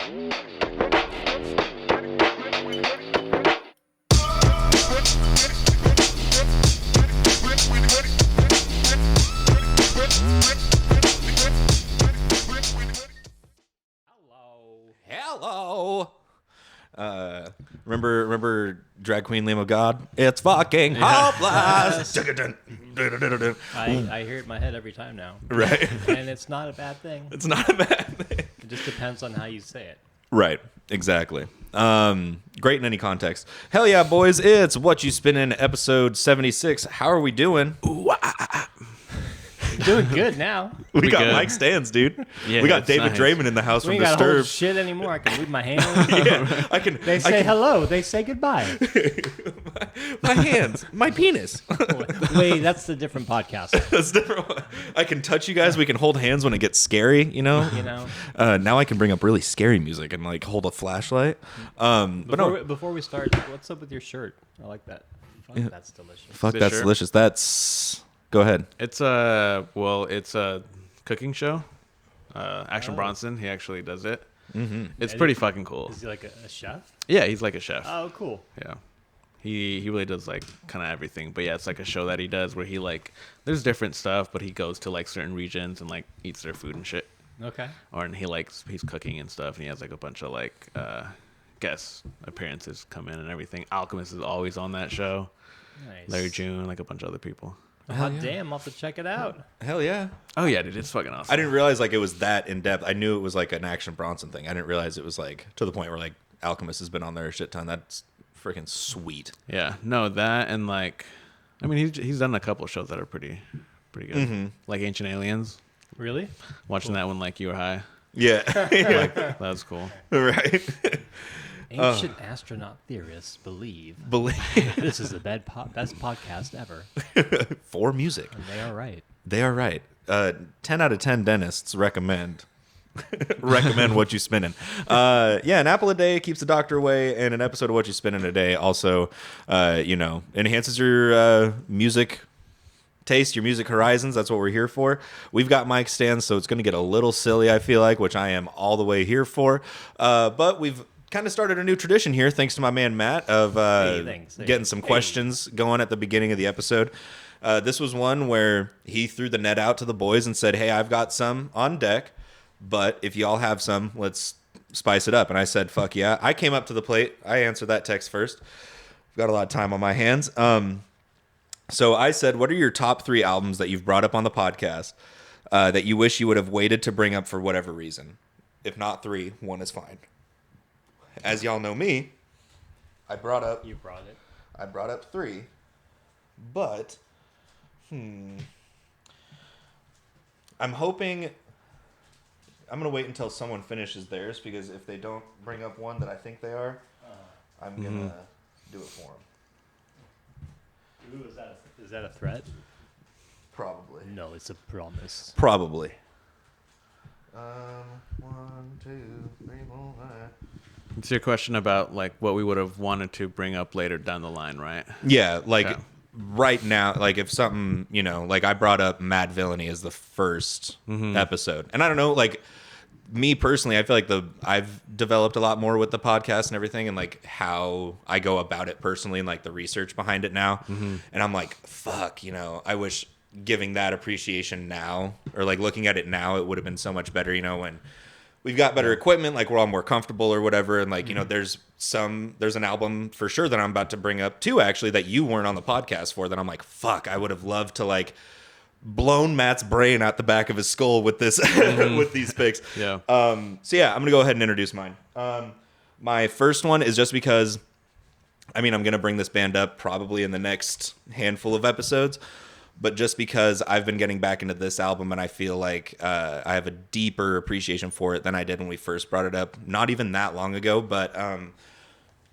Hello. Remember Drag Queen Lamb of God? It's fucking hopeless. I hear it in my head every time now. Right. And it's not a bad thing. It's not a bad thing. It just depends on how you say it. Right. Exactly. Great in any context. Hell yeah, boys. It's Whatchu Spinnin, episode 76. How are we doing? Doing good now. We got good. mic stands, dude. Yeah, we got that's David nice. Draymond in the house We from ain't gotta hold Disturbed. shit anymore. I can move my hands. Yeah, I can. They say hello. They say goodbye. My hands, my penis. Wait, that's the different podcast. That's different. I can touch you guys. We can hold hands when it gets scary. You know. Now I can bring up really scary music and like hold a flashlight. Before we start, what's up with your shirt? I like that. Fuck, that's delicious. Fuck, This that's shirt? delicious. That's. Go ahead. It's a cooking show. Action Bronson, he actually does it. Mm-hmm. It's pretty fucking cool. Is he like a chef? Yeah, he's like a chef. Oh, cool. Yeah, he really does like kind of everything. But yeah, it's like a show that he does where he like there's different stuff, but he goes to like certain regions and like eats their food and shit. Okay. And he's cooking and stuff, and he has like a bunch of like guest appearances come in and everything. Alchemist is always on that show. Nice. Larry June, like a bunch of other people. Hot damn, I'll have to check it out. Hell yeah. Oh yeah, dude, it's fucking awesome. I didn't realize like it was that in depth. I knew it was like an Action Bronson thing. I didn't realize it was like to the point where like Alchemist has been on there a shit ton. That's freaking sweet. Yeah, no, that and like, I mean, he's done a couple of shows that are pretty good. Mm-hmm. Like Ancient Aliens. Really? Watching that one like you were high. Yeah. Like, that was cool. Right. Ancient astronaut theorists believe this is the best podcast ever. For music. And they are right. They are right. 10 out of 10 dentists recommend Whatchu Spinnin. Yeah, an apple a day keeps the doctor away, and an episode of Whatchu Spinnin a day also, enhances your music taste, your music horizons. That's what we're here for. We've got mic stands, so it's going to get a little silly, I feel like, which I am all the way here for. But we've kind of started a new tradition here, thanks to my man Matt, of getting some questions going at the beginning of the episode. This was one where he threw the net out to the boys and said, hey, I've got some on deck, but if y'all have some, let's spice it up. And I said, fuck yeah. I came up to the plate. I answered that text first. I've got a lot of time on my hands. So I said, what are your top 3 albums that you've brought up on the podcast that you wish you would have waited to bring up for whatever reason? If not 3, 1 is fine. As y'all know me, I brought up 3, but I'm hoping I'm gonna wait until someone finishes theirs, because if they don't bring up one that I think they are, I'm gonna do it for them. Ooh, is that a threat? Probably. No, it's a promise. Probably. 1, 2, 3, 4, 5. It's your question about like what we would have wanted to bring up later down the line, right? Yeah, like Okay. right now, like if something, like I brought up Mad Villainy as the first episode. And I don't know, like me personally, I feel like I've developed a lot more with the podcast and everything, and like how I go about it personally and like the research behind it now. And I'm like, fuck, I wish giving that appreciation now, or like looking at it now, it would have been so much better, when we've got better equipment, like we're all more comfortable or whatever. And like, there's an album for sure that I'm about to bring up too, actually, that you weren't on the podcast for, that I'm like, fuck, I would have loved to like blown Matt's brain out the back of his skull with this, with these picks. Yeah. So yeah, I'm going to go ahead and introduce mine. My first one is just because, I'm going to bring this band up probably in the next handful of episodes, but just because I've been getting back into this album, and I feel like I have a deeper appreciation for it than I did when we first brought it up, not even that long ago. But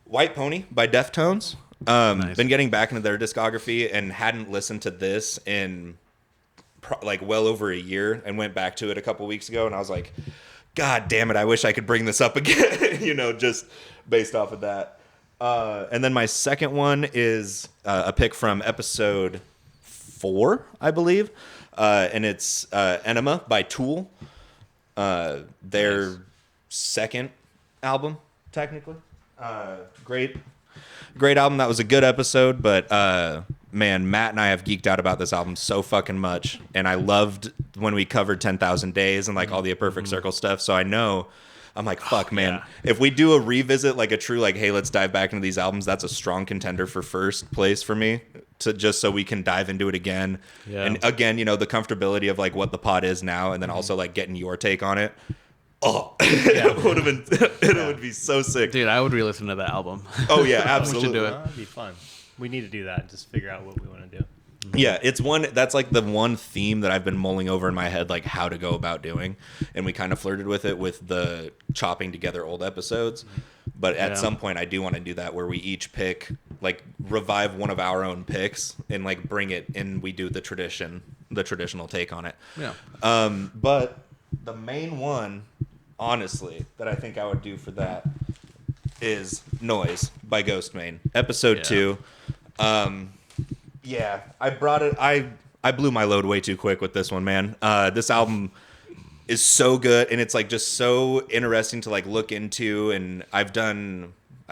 White Pony by Deftones. Nice. Been getting back into their discography and hadn't listened to this in like well over a year, and went back to it a couple weeks ago, and I was like, God damn it, I wish I could bring this up again, just based off of that. And then my second one is a pick from episode 4, I believe, and it's Enema by Tool. Their second album, technically. Great album. That was a good episode, but man, Matt and I have geeked out about this album so fucking much, and I loved when we covered 10,000 Days and like all the A Perfect Circle stuff. So I know, I'm like, fuck, man. If we do a revisit, like a true, like, hey, let's dive back into these albums, that's a strong contender for first place for me. To just so we can dive into it again. Yeah. And again, you know, the comfortability of like what the pod is now, and then also like getting your take on it. Oh, it would have been, it would be so sick. Dude, I would re-listen to that album. Oh yeah, absolutely. We should do it. That'd be fun. We need to do that and just figure out what we want to do. Yeah, that's like the one theme that I've been mulling over in my head, like how to go about doing. And we kind of flirted with it with the chopping together old episodes. But at some point, I do want to do that where we each pick, like, revive one of our own picks and like bring it in. We do the traditional take on it. Yeah. But the main one, honestly, that I think I would do for that is Noise by Ghostmain, episode 2. Yeah, I brought it. I blew my load way too quick with this one, man. This album is so good, and it's like just so interesting to like look into. And I've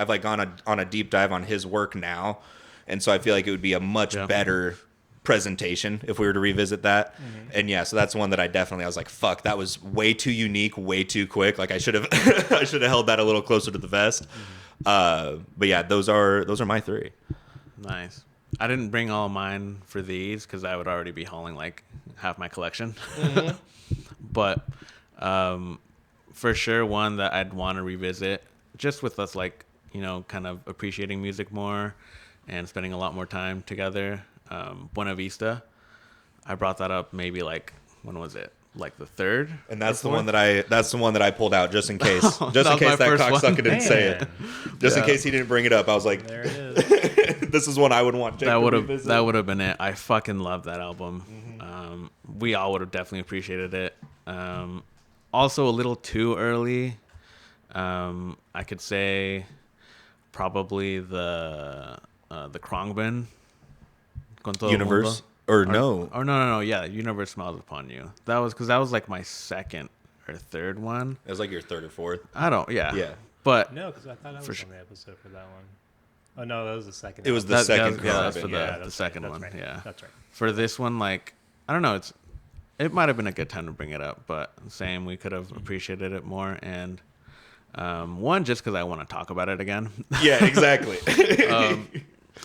like gone on a deep dive on his work now, and so I feel like it would be a much better presentation if we were to revisit that. And yeah, so that's one that I was like, fuck, that was way too unique, way too quick. Like I should have I should have held that a little closer to the vest. But yeah, those are my 3. Nice. I didn't bring all mine for these because I would already be hauling like half my collection. But for sure, one that I'd want to revisit, just with us, like, you know, kind of appreciating music more and spending a lot more time together. Buena Vista. I brought that up maybe like, when was it? Like the 3rd? And that's the one that I pulled out just in case. Just in case that cocksucker didn't say it. Just in case he didn't bring it up. I was like, there it is. This is one I would want Jake to revisit. That would have been it. I fucking love that album. We all would have definitely appreciated it. Also a little too early. I could say probably the Khruangbin. Universe. No. Yeah, Universe Smiles Upon You. That was like my 2nd or 3rd one. It was like your 3rd or 4th. I don't. Yeah. But no, because I thought I was on the episode for that one. Oh no, that was the second. It was the second. That's for the second one. Right. Yeah, that's right. For this one, like, I don't know. It might have been a good time to bring it up, but same, we could have appreciated it more. And one, just because I want to talk about it again. Yeah, exactly.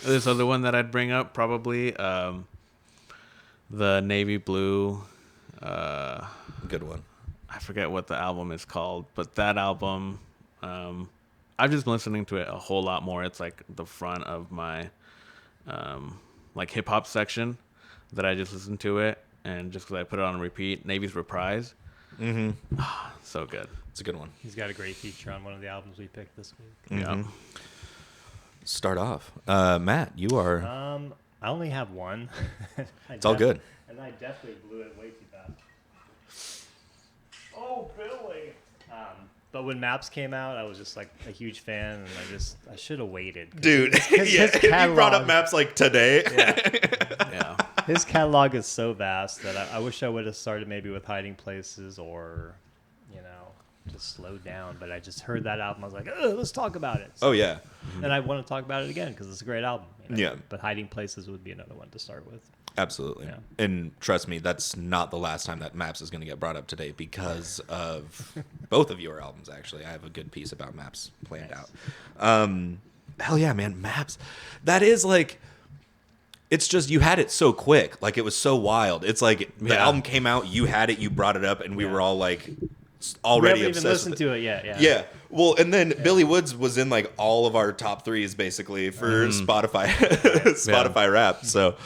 This other one that I'd bring up, probably the Navy Blue. Good one. I forget what the album is called, but that album, I've just been listening to it a whole lot more. It's like the front of my like hip hop section that I just listen to it, and just because I put it on repeat. Navy's Reprise. So good. It's a good one. He's got a great feature on one of the albums we picked this week. Yeah. Start off, Matt. You are. I only have one. It's all good. And I definitely blew it way too fast. Oh, Billy. But when Maps came out, I was just like a huge fan, and I should have waited. Dude, his catalog, you brought up Maps like today. Yeah. His catalog is so vast that I wish I would have started maybe with Hiding Places or, you know, just slowed down. But I just heard that album. I was like, let's talk about it. So, oh, yeah. And I want to talk about it again because it's a great album. You know? Yeah. But Hiding Places would be another one to start with. Absolutely. Yeah. And trust me, that's not the last time that Maps is going to get brought up today because of both of your albums, actually. I have a good piece about Maps planned out. Hell yeah, man. Maps. That is like... It's just, you had it so quick. Like, it was so wild. It's like, the album came out, you had it, you brought it up, and we were all, like, already we haven't obsessed even listened to it yet. Yeah. Well, and then Billy Woods was in, like, all of our top 3s, basically, for Spotify Spotify Wrapped. So,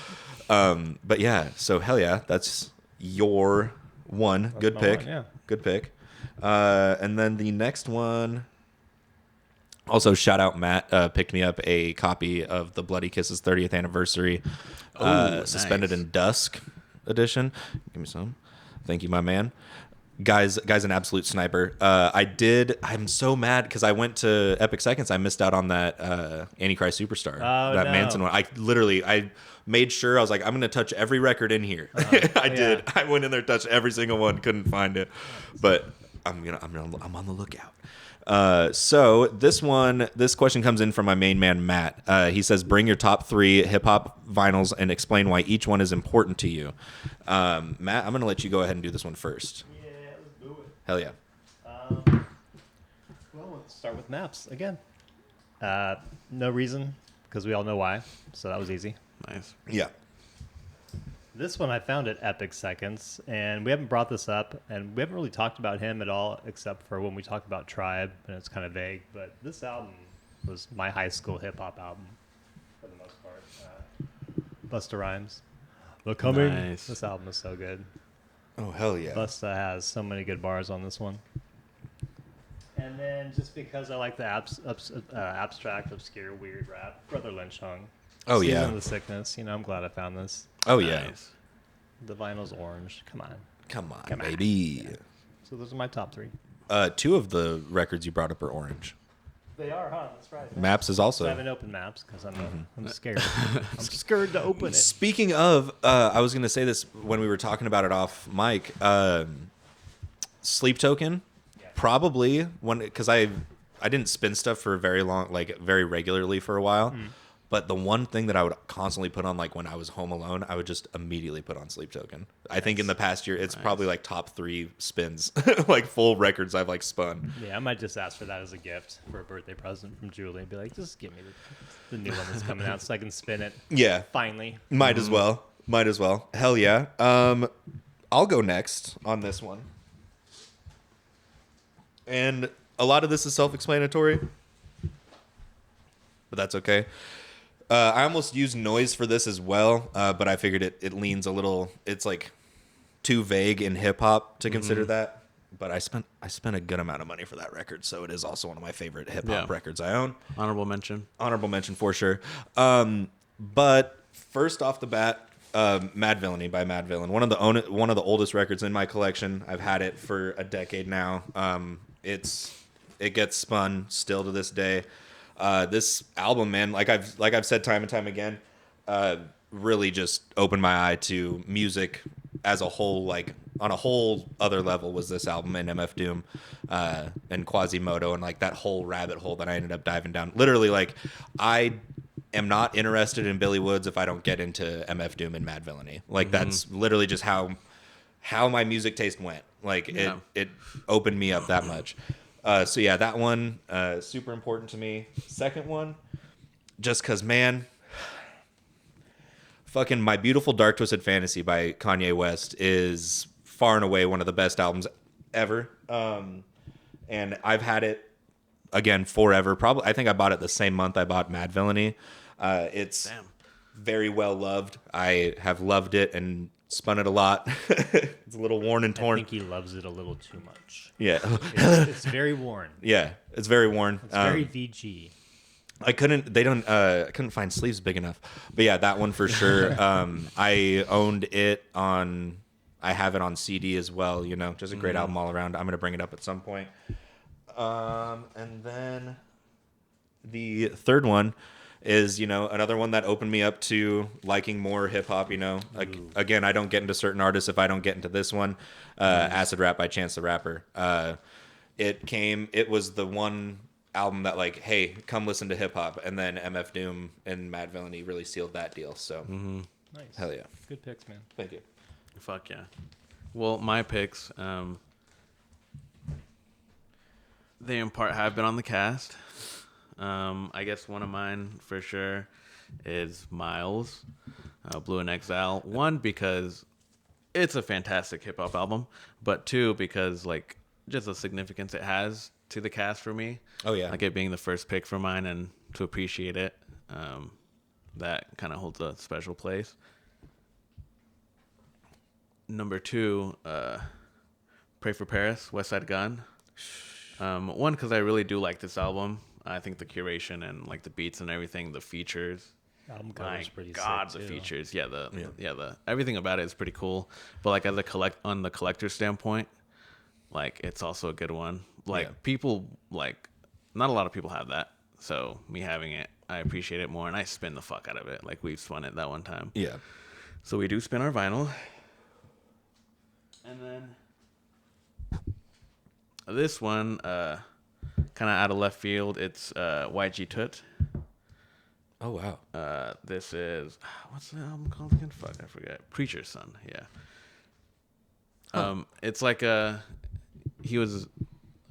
but yeah. So, hell yeah. That's your one. Good pick. Good pick. And then the next one... Also, shout out Matt, picked me up a copy of the Bloody Kisses 30th anniversary Suspended in Dusk edition. Give me some. Thank you, my man. Guy's an absolute sniper. I'm so mad because I went to Epic Seconds. I missed out on that Antichrist Superstar. Manson one. I made sure, I was like, I'm going to touch every record in here. I did. I went in there, touched every single one, couldn't find it. But I'm on the lookout. So this question comes in from my main man, Matt. He says, bring your top 3 hip hop vinyls and explain why each one is important to you. Matt, I'm going to let you go ahead and do this one first. Yeah, let's do it. Hell yeah. Well, let's start with maps again. No reason, because we all know why. So that was easy. Nice. Yeah. This one I found at Epic Seconds, and we haven't brought this up, and we haven't really talked about him at all, except for when we talk about Tribe, and it's kind of vague. But this album was my high school hip hop album, for the most part. Busta Rhymes, The Coming. Nice. This album is so good. Oh, hell yeah. Busta has so many good bars on this one. And then just because I like the abstract, obscure, weird rap, Brother Lynch Hung. Oh, Season yeah. of the Sickness. You know, I'm glad I found this. Oh, yeah. Nice. The vinyl's orange. Come on. Come on, Come on. baby. So those are my top 3. 2 of the records you brought up are orange. They are, huh? That's right. Maps is I also. haven't opened maps because I'm scared. I'm scared to open it. Speaking of, I was going to say this when we were talking about it off mic. Sleep Token, probably one, because I didn't spin stuff for very long, like very regularly for a while. But the one thing that I would constantly put on, like when I was home alone, I would just immediately put on Sleep Token. I think in the past year, it's probably like top 3 spins, like full records I've like spun. Yeah, I might just ask for that as a gift for a birthday present from Julie and be like, just give me the new one that's coming out so I can spin it. Yeah, Finally. might as well. Might as well. Hell yeah. I'll go next on this one. And a lot of this is self-explanatory, but that's okay. I almost used noise for this as well, but I figured it leans a little. It's like too vague in hip hop to consider that. But I spent a good amount of money for that record, so it is also one of my favorite hip hop records I own. Honorable mention. Honorable mention for sure. But first off the bat, Mad Villainy by Mad Villain, one of the oldest records in my collection. I've had it for a decade now. It gets spun still to this day. This album, man, like I've said time and time again, really just opened my eye to music as a whole, like on a whole other level was this album and MF Doom, and Quasimodo, and like that whole rabbit hole that I ended up diving down. Literally, like I am not interested in Billy Woods if I don't get into MF Doom and Mad Villainy. Like that's literally just how my music taste went. Like it opened me up that much. So yeah, that one, super important to me. Second one, just cause man, fucking My Beautiful Dark Twisted Fantasy by Kanye West is far and away one of the best albums ever. And I've had it again forever. Probably, I think I bought it the same month I bought Mad Villainy. It's very well loved. I have loved it and spun it a lot. It's a little worn and torn. I think he loves it a little too much. Yeah. It's very worn. Yeah, it's very worn. It's very VG. I couldn't find sleeves big enough. But yeah, that one for sure. I owned it I have it on CD as well, you know, just a great album all around. I'm going to bring it up at some point. And then the third one is, you know, another one that opened me up to liking more hip hop, you know. Again, I don't get into certain artists if I don't get into this one. Acid Rap by Chance the Rapper. It was the one album that like, hey, come listen to hip hop, and then MF Doom and Mad Villainy really sealed that deal. So Nice. hell yeah. Good picks, man. Thank you. Fuck yeah. Well, my picks, they in part have been on the cast. I guess one of mine for sure is Miles, Blue in Exile. One, because it's a fantastic hip hop album, but two, because like just the significance it has to the cast for me. Oh yeah. Like it being the first pick for mine, and to appreciate it, that kind of holds a special place. Number two, Pray for Paris, West Side Gun. One, because I really do like this album. I think the curation and like the beats and everything, the features. Album cover's pretty God, sick, the too. features, the everything about it is pretty cool. But like as a on the collector standpoint, like it's also a good one. Like people like, not a lot of people have that. So me having it, I appreciate it more, and I spin the fuck out of it. Like we've spun it that one time. Yeah. So we do spin our vinyl. And then this one, kind kind of out of left field. It's YG Tut. Oh wow. This is what's the album called again? Fuck, I forget. Preacher's Son. Yeah. It's like I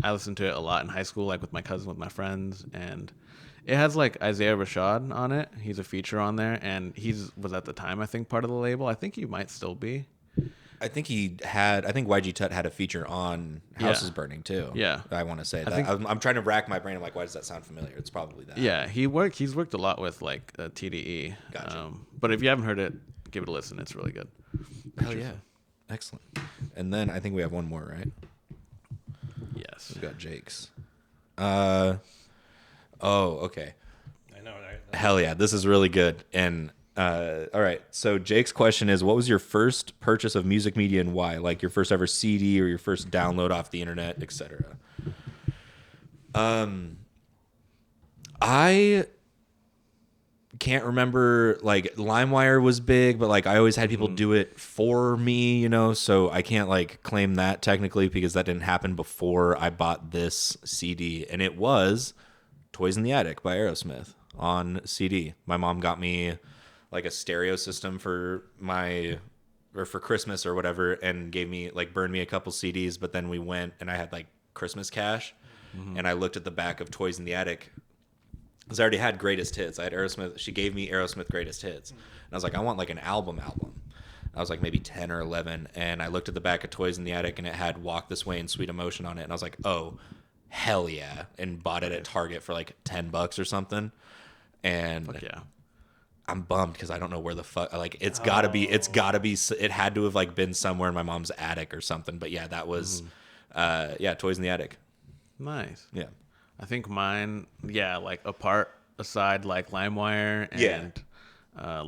listened to it a lot in high school, like with my cousin, with my friends, and it has like Isaiah Rashad on it. He's a feature on there, and was at the time I think part of the label. I think he might still be. I think YG Tut had a feature on House is Burning too. Yeah. I want to say that. I'm trying to rack my brain. I'm like, why does that sound familiar? It's probably that. Yeah, he's worked a lot with like TDE. Gotcha. But if you haven't heard it, give it a listen. It's really good. Hell yeah. Excellent. And then I think we have one more, right? Yes. We've got Jake's. Oh, okay. I know, right? Hell yeah. This is really good. And all right. So Jake's question is, what was your first purchase of music media and why? Like your first ever CD or your first download off the internet, etc. I can't remember. Like LimeWire was big, but like I always had people do it for me, you know. So I can't like claim that technically because that didn't happen before I bought this CD, and it was "Toys in the Attic" by Aerosmith on CD. My mom got me like a stereo system for Christmas or whatever, and gave me like burned me a couple CDs. But then we went and I had like Christmas cash, and I looked at the back of Toys in the Attic because I already had Greatest Hits. I had Aerosmith. She gave me Aerosmith Greatest Hits, and I was like, I want like an album. I was like maybe 10 or 11, and I looked at the back of Toys in the Attic, and it had "Walk This Way" and "Sweet Emotion" on it, and I was like, oh, hell yeah, and bought it at Target for like $10 or something, and. Fuck yeah. I'm bummed because I don't know where the fuck. Like, it had to have like been somewhere in my mom's attic or something. But yeah, that was, Toys in the Attic. Nice. Yeah. I think mine, like aside like LimeWire and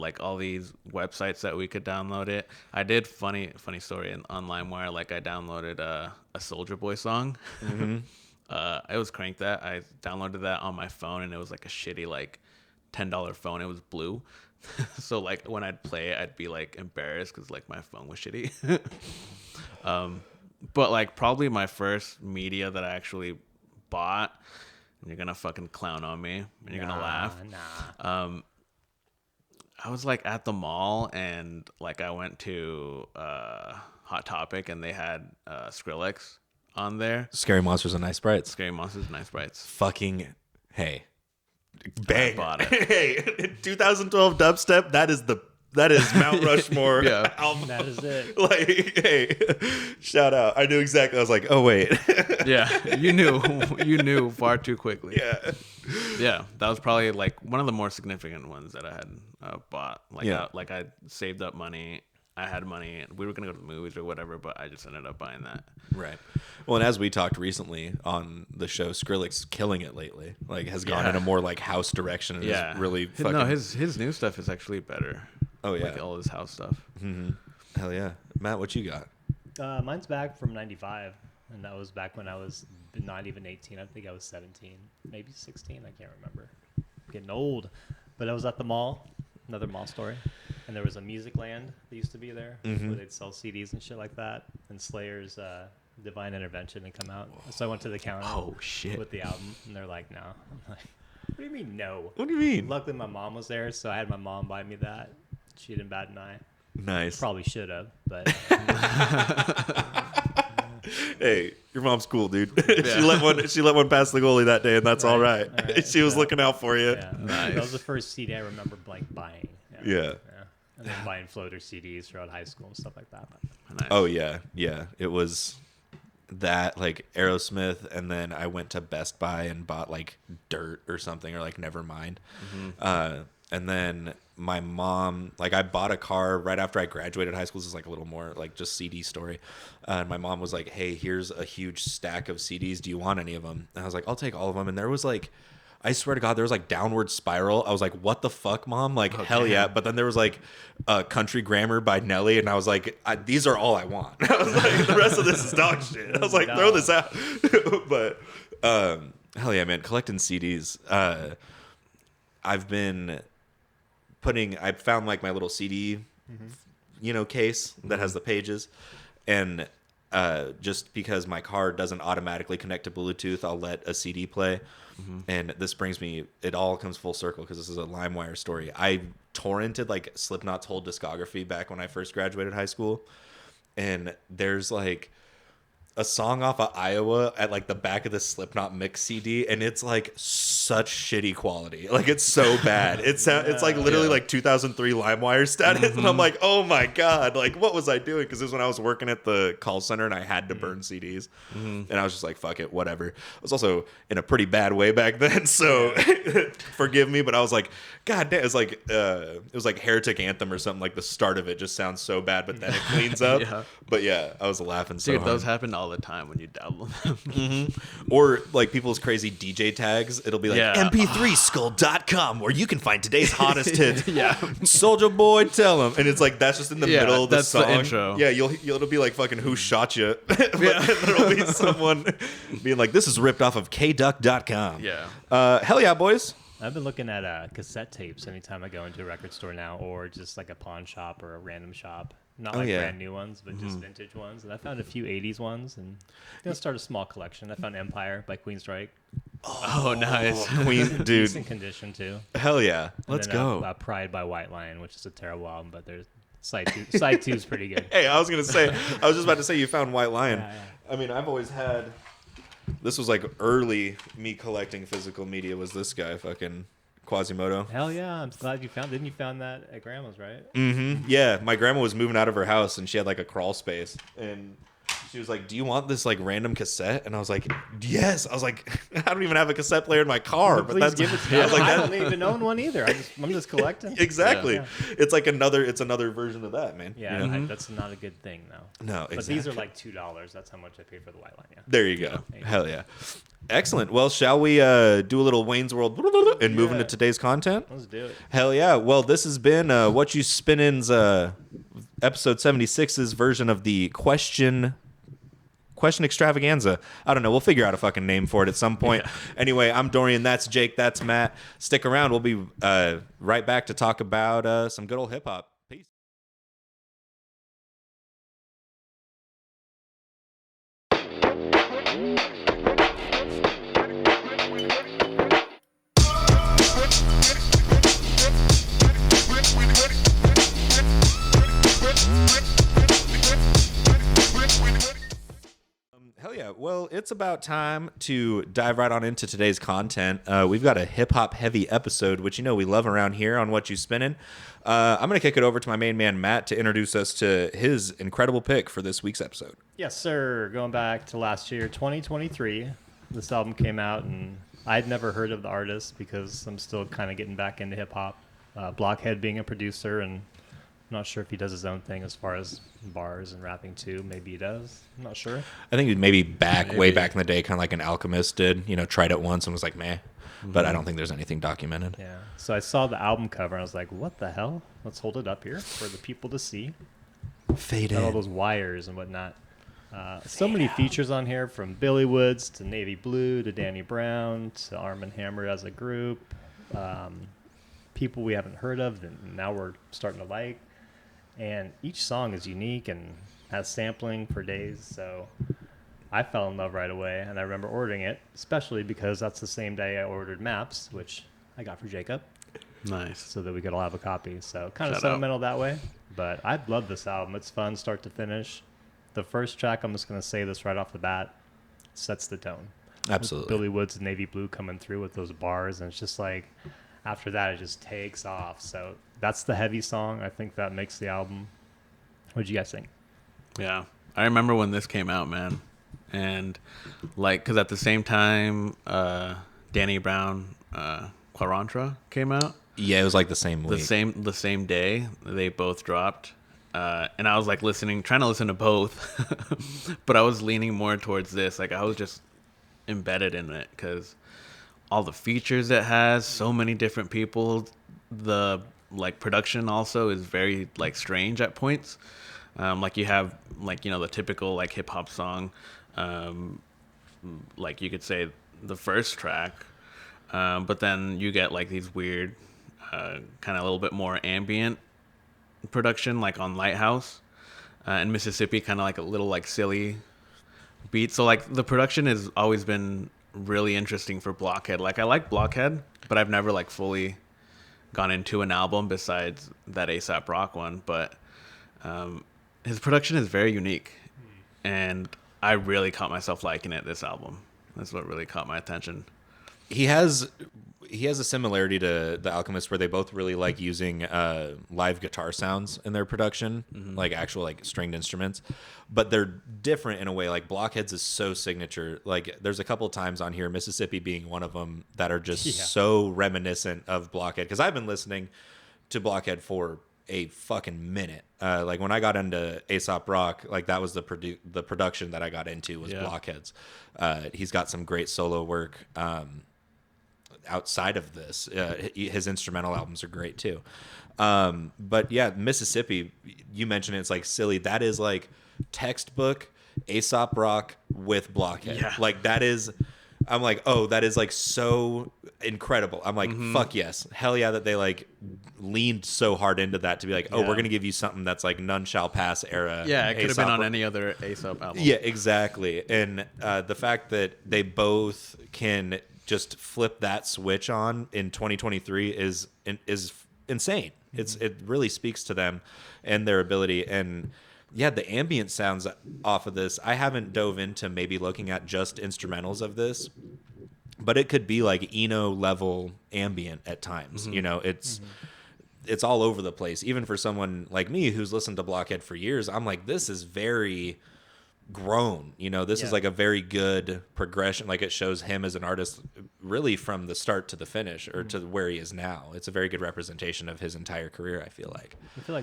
like all these websites that we could download it. I did funny story on LimeWire. Like I downloaded a Soulja Boy song. It was Crank That. I downloaded that on my phone, and it was like a shitty like $10 phone. It was blue. So like when I'd play it, I'd be like embarrassed because like my phone was shitty. But like probably my first media that I actually bought, and you're gonna fucking clown on me and you're gonna laugh. I was like at the mall, and like I went to Hot Topic, and they had Skrillex on there. Scary Monsters and Nice Sprites. Scary Monsters, Nice Sprites. Fucking hey. Bang. I bought it. Hey, 2012 dubstep, that is Mount Rushmore album. That is it. Like, hey, shout out. I knew exactly. I was like, oh wait. Yeah, you knew far too quickly. Yeah, that was probably like one of the more significant ones that I had bought. Like, like I saved up money. I had money. We were gonna go to the movies or whatever, but I just ended up buying that. Right. Well, and as we talked recently on the show, Skrillex killing it lately. Like, has gone in a more like house direction. And is really fucking. No, his new stuff is actually better. Oh yeah, like all his house stuff. Mm-hmm. Hell yeah, Matt, what you got? Mine's back from '95, and that was back when I was not even 18. I think I was 17, maybe 16. I can't remember. I'm getting old, but I was at the mall, another mall story, and there was a Music Land that used to be there where they'd sell CDs and shit like that, and Slayer's Divine Intervention had come out. So I went to the counter with the album, and they're like, no. I'm like, what do you mean no? What do you mean? Luckily my mom was there, so I had my mom buy me that. She didn't bat an eye. Nice. Probably should have, but hey, your mom's cool, dude. She let one pass the goalie that day, and that's all right. She was looking out for you. Yeah. Nice. That was the first CD I remember like buying. Yeah. And then buying floater CDs throughout high school and stuff like that. Nice. Oh yeah. It was that like Aerosmith, and then I went to Best Buy and bought like Dirt or something, or like Nevermind. And then my mom, like I bought a car right after I graduated high school. This is like a little more like just CD story. And my mom was like, hey, here's a huge stack of CDs. Do you want any of them? And I was like, I'll take all of them. And there was like, I swear to God, there was like Downward Spiral. I was like, what the fuck, Mom? Like, hell yeah. But then there was like Country Grammar by Nelly. And I was like, these are all I want. I was like, the rest of this is dog shit. I was like, throw this out. But hell yeah, man. Collecting CDs. I've been I found like my little CD, case that has the pages. And just because my car doesn't automatically connect to Bluetooth, I'll let a CD play. And this brings me, it all comes full circle because this is a LimeWire story. I torrented like Slipknot's whole discography back when I first graduated high school. And there's like a song off of Iowa at like the back of the Slipknot mix CD, and it's like such shitty quality. Like it's so bad. It's like literally like 2003 LimeWire status, and I'm like, oh my god, like what was I doing? Because this is when I was working at the call center and I had to burn CDs, and I was just like, fuck it, whatever. I was also in a pretty bad way back then, so forgive me, but I was like, god damn, it was like Heretic Anthem or something. Like the start of it just sounds so bad, but then it cleans up. But yeah, I was laughing so Dude, hard. those happen all the time when you download them. Or like people's crazy DJ tags. It'll be like mp3skull.com where you can find today's hottest hits. Soldier Boy, tell him. And it's like that's just in the middle of the song. The intro. Yeah, it'll be like fucking Who Shot You? But then there'll be someone being like, this is ripped off of kduck.com. Hell yeah, boys. I've been looking at cassette tapes anytime I go into a record store now, or just like a pawn shop or a random shop. Not brand new ones, but just vintage ones. And I found a few 80s ones, and gonna start a small collection. I found Empire by Queensryche. Oh, nice. Queen, dude. Decent condition, too. Hell yeah. And Let's then, go. Pride by White Lion, which is a terrible album, but there's side two is pretty good. Hey, I was just about to say you found White Lion. I mean, I've always had, this was like early me collecting physical media was this guy, fucking Quasimodo. Hell yeah, I'm glad you didn't you found that at grandma's, right? Yeah, my grandma was moving out of her house and she had like a crawl space, and she was like, do you want this like random cassette? And I was like, yes. I was like, I don't even have a cassette player in my car, but Please give it to me. I was like, I don't even own one either. I'm just collecting. Exactly. Yeah. It's like another version of that, man. Yeah, that's not a good thing though. No, exactly. But these are like $2. That's how much I paid for the White Line. Yeah. There you go. Hell yeah. Excellent. Well, shall we do a little Wayne's World and move into today's content? Let's do it. Hell yeah. Well, this has been Whatchu Spinnin's episode 76's version of the question extravaganza. I don't know. We'll figure out a fucking name for it at some point. Anyway, I'm Dorian. That's Jake. That's Matt. Stick around. We'll be right back to talk about some good old hip hop. Peace. Hell yeah. Well, it's about time to dive right on into today's content. We've got a hip-hop heavy episode, which you know we love around here on Whatchu Spinnin. I'm going to kick it over to my main man, Matt, to introduce us to his incredible pick for this week's episode. Yes, sir. Going back to last year, 2023, this album came out, and I'd never heard of the artist because I'm still kind of getting back into hip-hop. Blockhead being a producer, and I'm not sure if he does his own thing as far as bars and rapping too. Maybe he does. I'm not sure. I think maybe way back in the day, kind of like an Alchemist did. You know, tried it once and was like, meh. But I don't think there's anything documented. Yeah. So I saw the album cover and I was like, what the hell? Let's hold it up here for the people to see. Faded. Got all those wires and whatnot. So many features on here, from Billy Woods to Navy Blue to Danny Brown to Arm & Hammer as a group. People we haven't heard of that now we're starting to like. And each song is unique and has sampling for days. So I fell in love right away. And I remember ordering it, especially because that's the same day I ordered Maps, which I got for Jacob. Nice. So that we could all have a copy. So kind of sentimental that way. But I love this album. It's fun start to finish. The first track, I'm just going to say this right off the bat, sets the tone. Absolutely. With Billy Woods and Navy Blue coming through with those bars. And it's just like, after that, it just takes off. So that's the heavy song. I think that makes the album. What did you guys think? Yeah. I remember when this came out, man. And like, because at the same time, Danny Brown, Quarantra came out. Yeah, it was like the same week. The same day they both dropped. And I was like trying to listen to both, but I was leaning more towards this. Like I was just embedded in it because all the features it has, so many different people. The like production also is very like strange at points. Like you have like, you know, the typical like hip hop song, like you could say the first track, but then you get like these weird, kind of a little bit more ambient production, like on Lighthouse. and Mississippi kind of like a little like silly beat. So like the production has always been really interesting for Blockhead. Like I like Blockhead, but I've never like fully gone into an album besides that ASAP Rock one. But his production is very unique, and I really caught myself liking it this album. That's what really caught my attention. He has a similarity to The Alchemist where they both really like using live guitar sounds in their production, like actual like stringed instruments, but they're different in a way. Like Blockhead's is so signature. Like there's a couple times on here, Mississippi being one of them, that are just so reminiscent of Blockhead. Because I've been listening to Blockhead for a fucking minute. Like when I got into Aesop Rock, like that was the production that I got into was Blockhead's. He's got some great solo work. Outside of this, his instrumental albums are great too. But yeah, Mississippi, you mentioned it's like silly. That is like textbook Aesop Rock with Blockhead. Yeah. Like that is, I'm like, oh, that is like so incredible. I'm like, fuck yes, hell yeah, that they like leaned so hard into that to be like, oh, we're gonna give you something that's like None Shall Pass era. Yeah, it could have been on any other Aesop album. Yeah, exactly. And the fact that they both can just flip that switch on in 2023 is insane. It really speaks to them and their ability. And yeah, the ambient sounds off of this, I haven't dove into maybe looking at just instrumentals of this, but it could be like Eno level ambient at times. You know, it's all over the place. Even for someone like me who's listened to Blockhead for years, I'm like, this is very grown. You know, this is like a very good progression. Like it shows him as an artist really from the start to the finish, or to where he is now. It's a very good representation of his entire career, I feel like.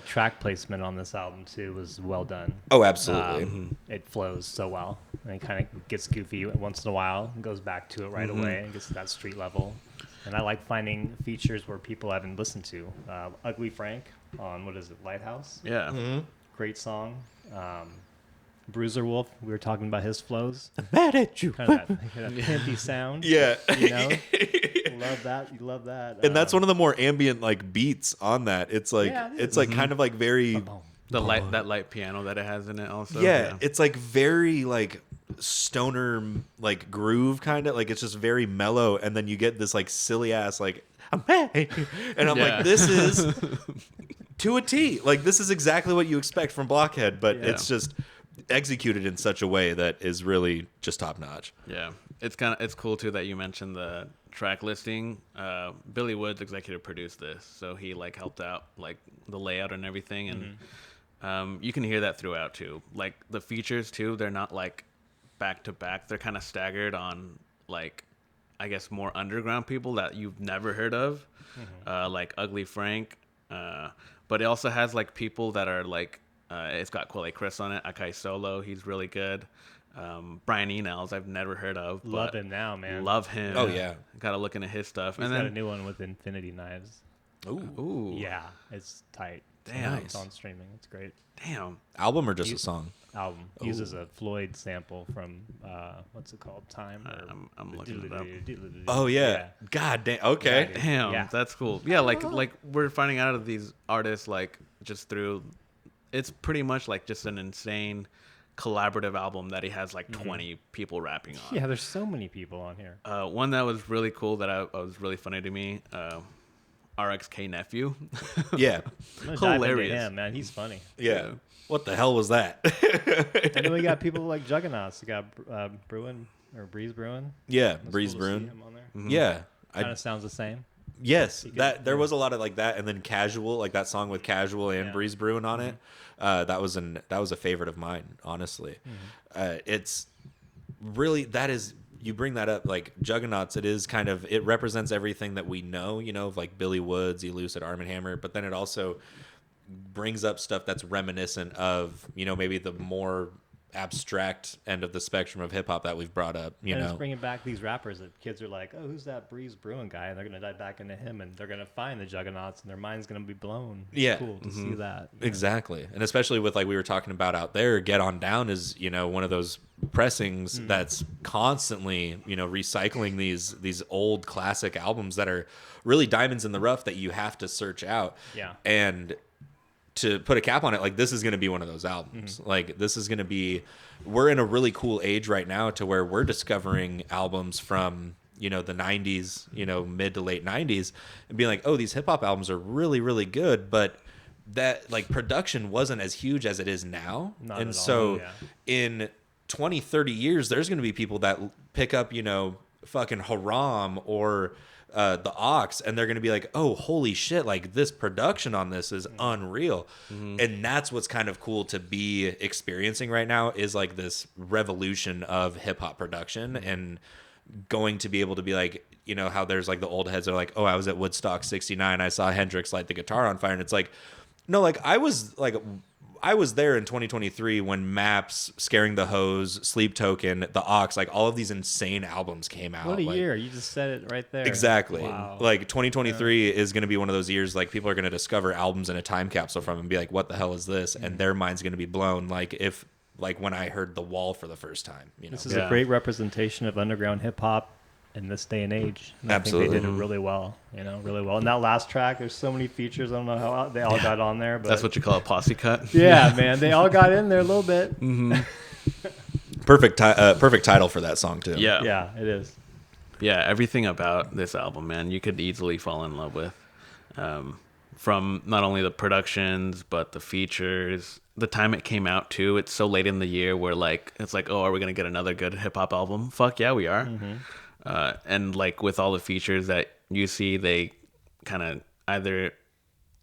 Track placement on this album too was well done. Oh, absolutely. It flows so well, and it kind of gets goofy once in a while and goes back to it right away and gets to that street level. And I like finding features where people haven't listened to. Ugly Frank on, what is it, Lighthouse? Yeah. Great song. Bruiser Wolf, we were talking about his flows. I'm mad at you. Kind of that pimpy sound. Yeah. You know? Love that. You love that. And that's one of the more ambient like beats on that. It's like it's like kind of like very that light piano that it has in it also. Yeah, it's like very like stoner like groove kind of, like it's just very mellow, and then you get this like silly ass like I'm mad at you. And I'm like, this is to a T. Like this is exactly what you expect from Blockhead, but it's just executed in such a way that is really just top notch. Yeah, it's cool too that you mentioned the track listing. Billy Woods executive produced this, so he like helped out like the layout and everything, and you can hear that throughout too. Like the features too, they're not like back to back. They're kind of staggered on like, I guess, more underground people that you've never heard of, like Ugly Frank. But it also has like people that are like. It's got Quelle Chris on it. Akai Solo, he's really good. Brian Enels, I've never heard of. Love him now, man. Love him. Oh yeah, gotta look into his stuff. He's and got then a new one with Infinity Knives. Ooh. Yeah, it's tight. Damn. It's on streaming. It's great. Damn. Album or just a song? Album. Uses a Floyd sample from what's it called? Time. I'm looking it up. Oh yeah. God damn. Okay. Damn. That's cool. Yeah, like we're finding out of these artists like just through. It's pretty much like just an insane collaborative album that he has like 20 people rapping on. Yeah, there's so many people on here. One that was really cool that I was really funny to me, RXK Nephew. Yeah. Hilarious. Him, man. He's funny. Yeah. What the hell was that? And then we got people like Juggernauts. We got Breeze Bruin. Yeah, That's Breeze cool to Bruin. see him on there. Yeah. Kind of sounds the same. Yes, there was a lot of like that, and then Casual, like that song with Casual and Breeze Bruin on it. That was a favorite of mine, honestly. It's really, you bring that up, like Juggernauts. It is kind of, it represents everything that we know, you know, of like Billy Woods, Elucid, Arm & Hammer, but then it also brings up stuff that's reminiscent of, you know, maybe the more abstract end of the spectrum of hip hop that we've brought up, you know. It's bringing back these rappers that kids are like, oh, who's that Breeze Bruin guy? And they're gonna dive back into him, and they're gonna find the Juggernauts, and their mind's gonna be blown. It's cool to see that. Exactly, and especially with like we were talking about out there, Get On Down is, you know, one of those pressings that's constantly, you know, recycling these old classic albums that are really diamonds in the rough that you have to search out. Yeah, and to put a cap on it, like this is going to be one of those albums. Like this is going to be, we're in a really cool age right now to where we're discovering albums from, you know, the 90s, you know, mid to late 90s, and being like, oh, these hip hop albums are really, really good, but that like production wasn't as huge as it is now. Not and at all, so yeah. in 20, 30 years, there's going to be people that pick up, you know, fucking Haram or the Ox, and they're going to be like, oh, holy shit, like this production on this is unreal. And that's what's kind of cool to be experiencing right now, is like this revolution of hip hop production, and going to be able to be like, you know, how there's like the old heads that are like, oh, I was at Woodstock 69, I saw Hendrix light the guitar on fire. And it's like, no, like I was there in 2023 when Maps, Scaring the Hose, Sleep Token, The Ox, like all of these insane albums came out. What a like, year. You just said it right there. Exactly. Wow. Like 2023 is going to be one of those years, like people are going to discover albums in a time capsule from and be like, what the hell is this? And their mind's going to be blown. Like if, like when I heard The Wall for the first time, you know. This is a great representation of underground hip hop in this day and age. And Absolutely. I think they did it really well, you know, really well. And that last track, there's so many features. I don't know how they all got on there, but That's what you call a posse cut. yeah, man, they all got in there a little bit. Perfect title for that song too. Yeah. Yeah, it is. Yeah, everything about this album, man, you could easily fall in love with. From not only the productions, but the features, the time it came out too. It's so late in the year where like, it's like, oh, are we going to get another good hip hop album? Fuck yeah, we are. And like with all the features that you see, they kind of either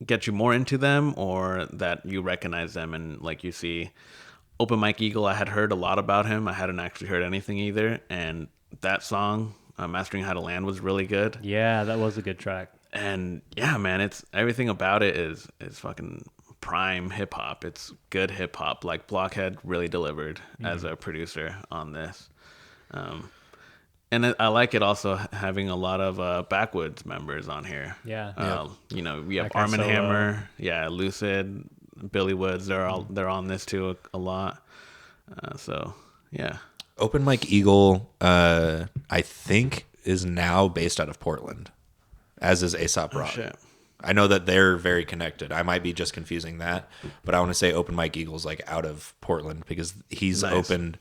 get you more into them or that you recognize them. And like you see Open Mike Eagle, I had heard a lot about him. I hadn't actually heard anything either. And that song, Mastering How to Land, was really good. Yeah, that was a good track. And yeah, man, it's everything about it is fucking prime hip hop. It's good hip hop. Like Blockhead really delivered as a producer on this. And I like it also having a lot of Backwoods members on here. Yeah. You know, we have Like Arm & Solo. Hammer, Lucid, Billy Woods. They're on this too a lot. So yeah. Open Mike Eagle, I think, is now based out of Portland, as is Aesop Rock. Shit. I know that they're very connected. I might be just confusing that, but I want to say Open Mike Eagle's like out of Portland because he's opened,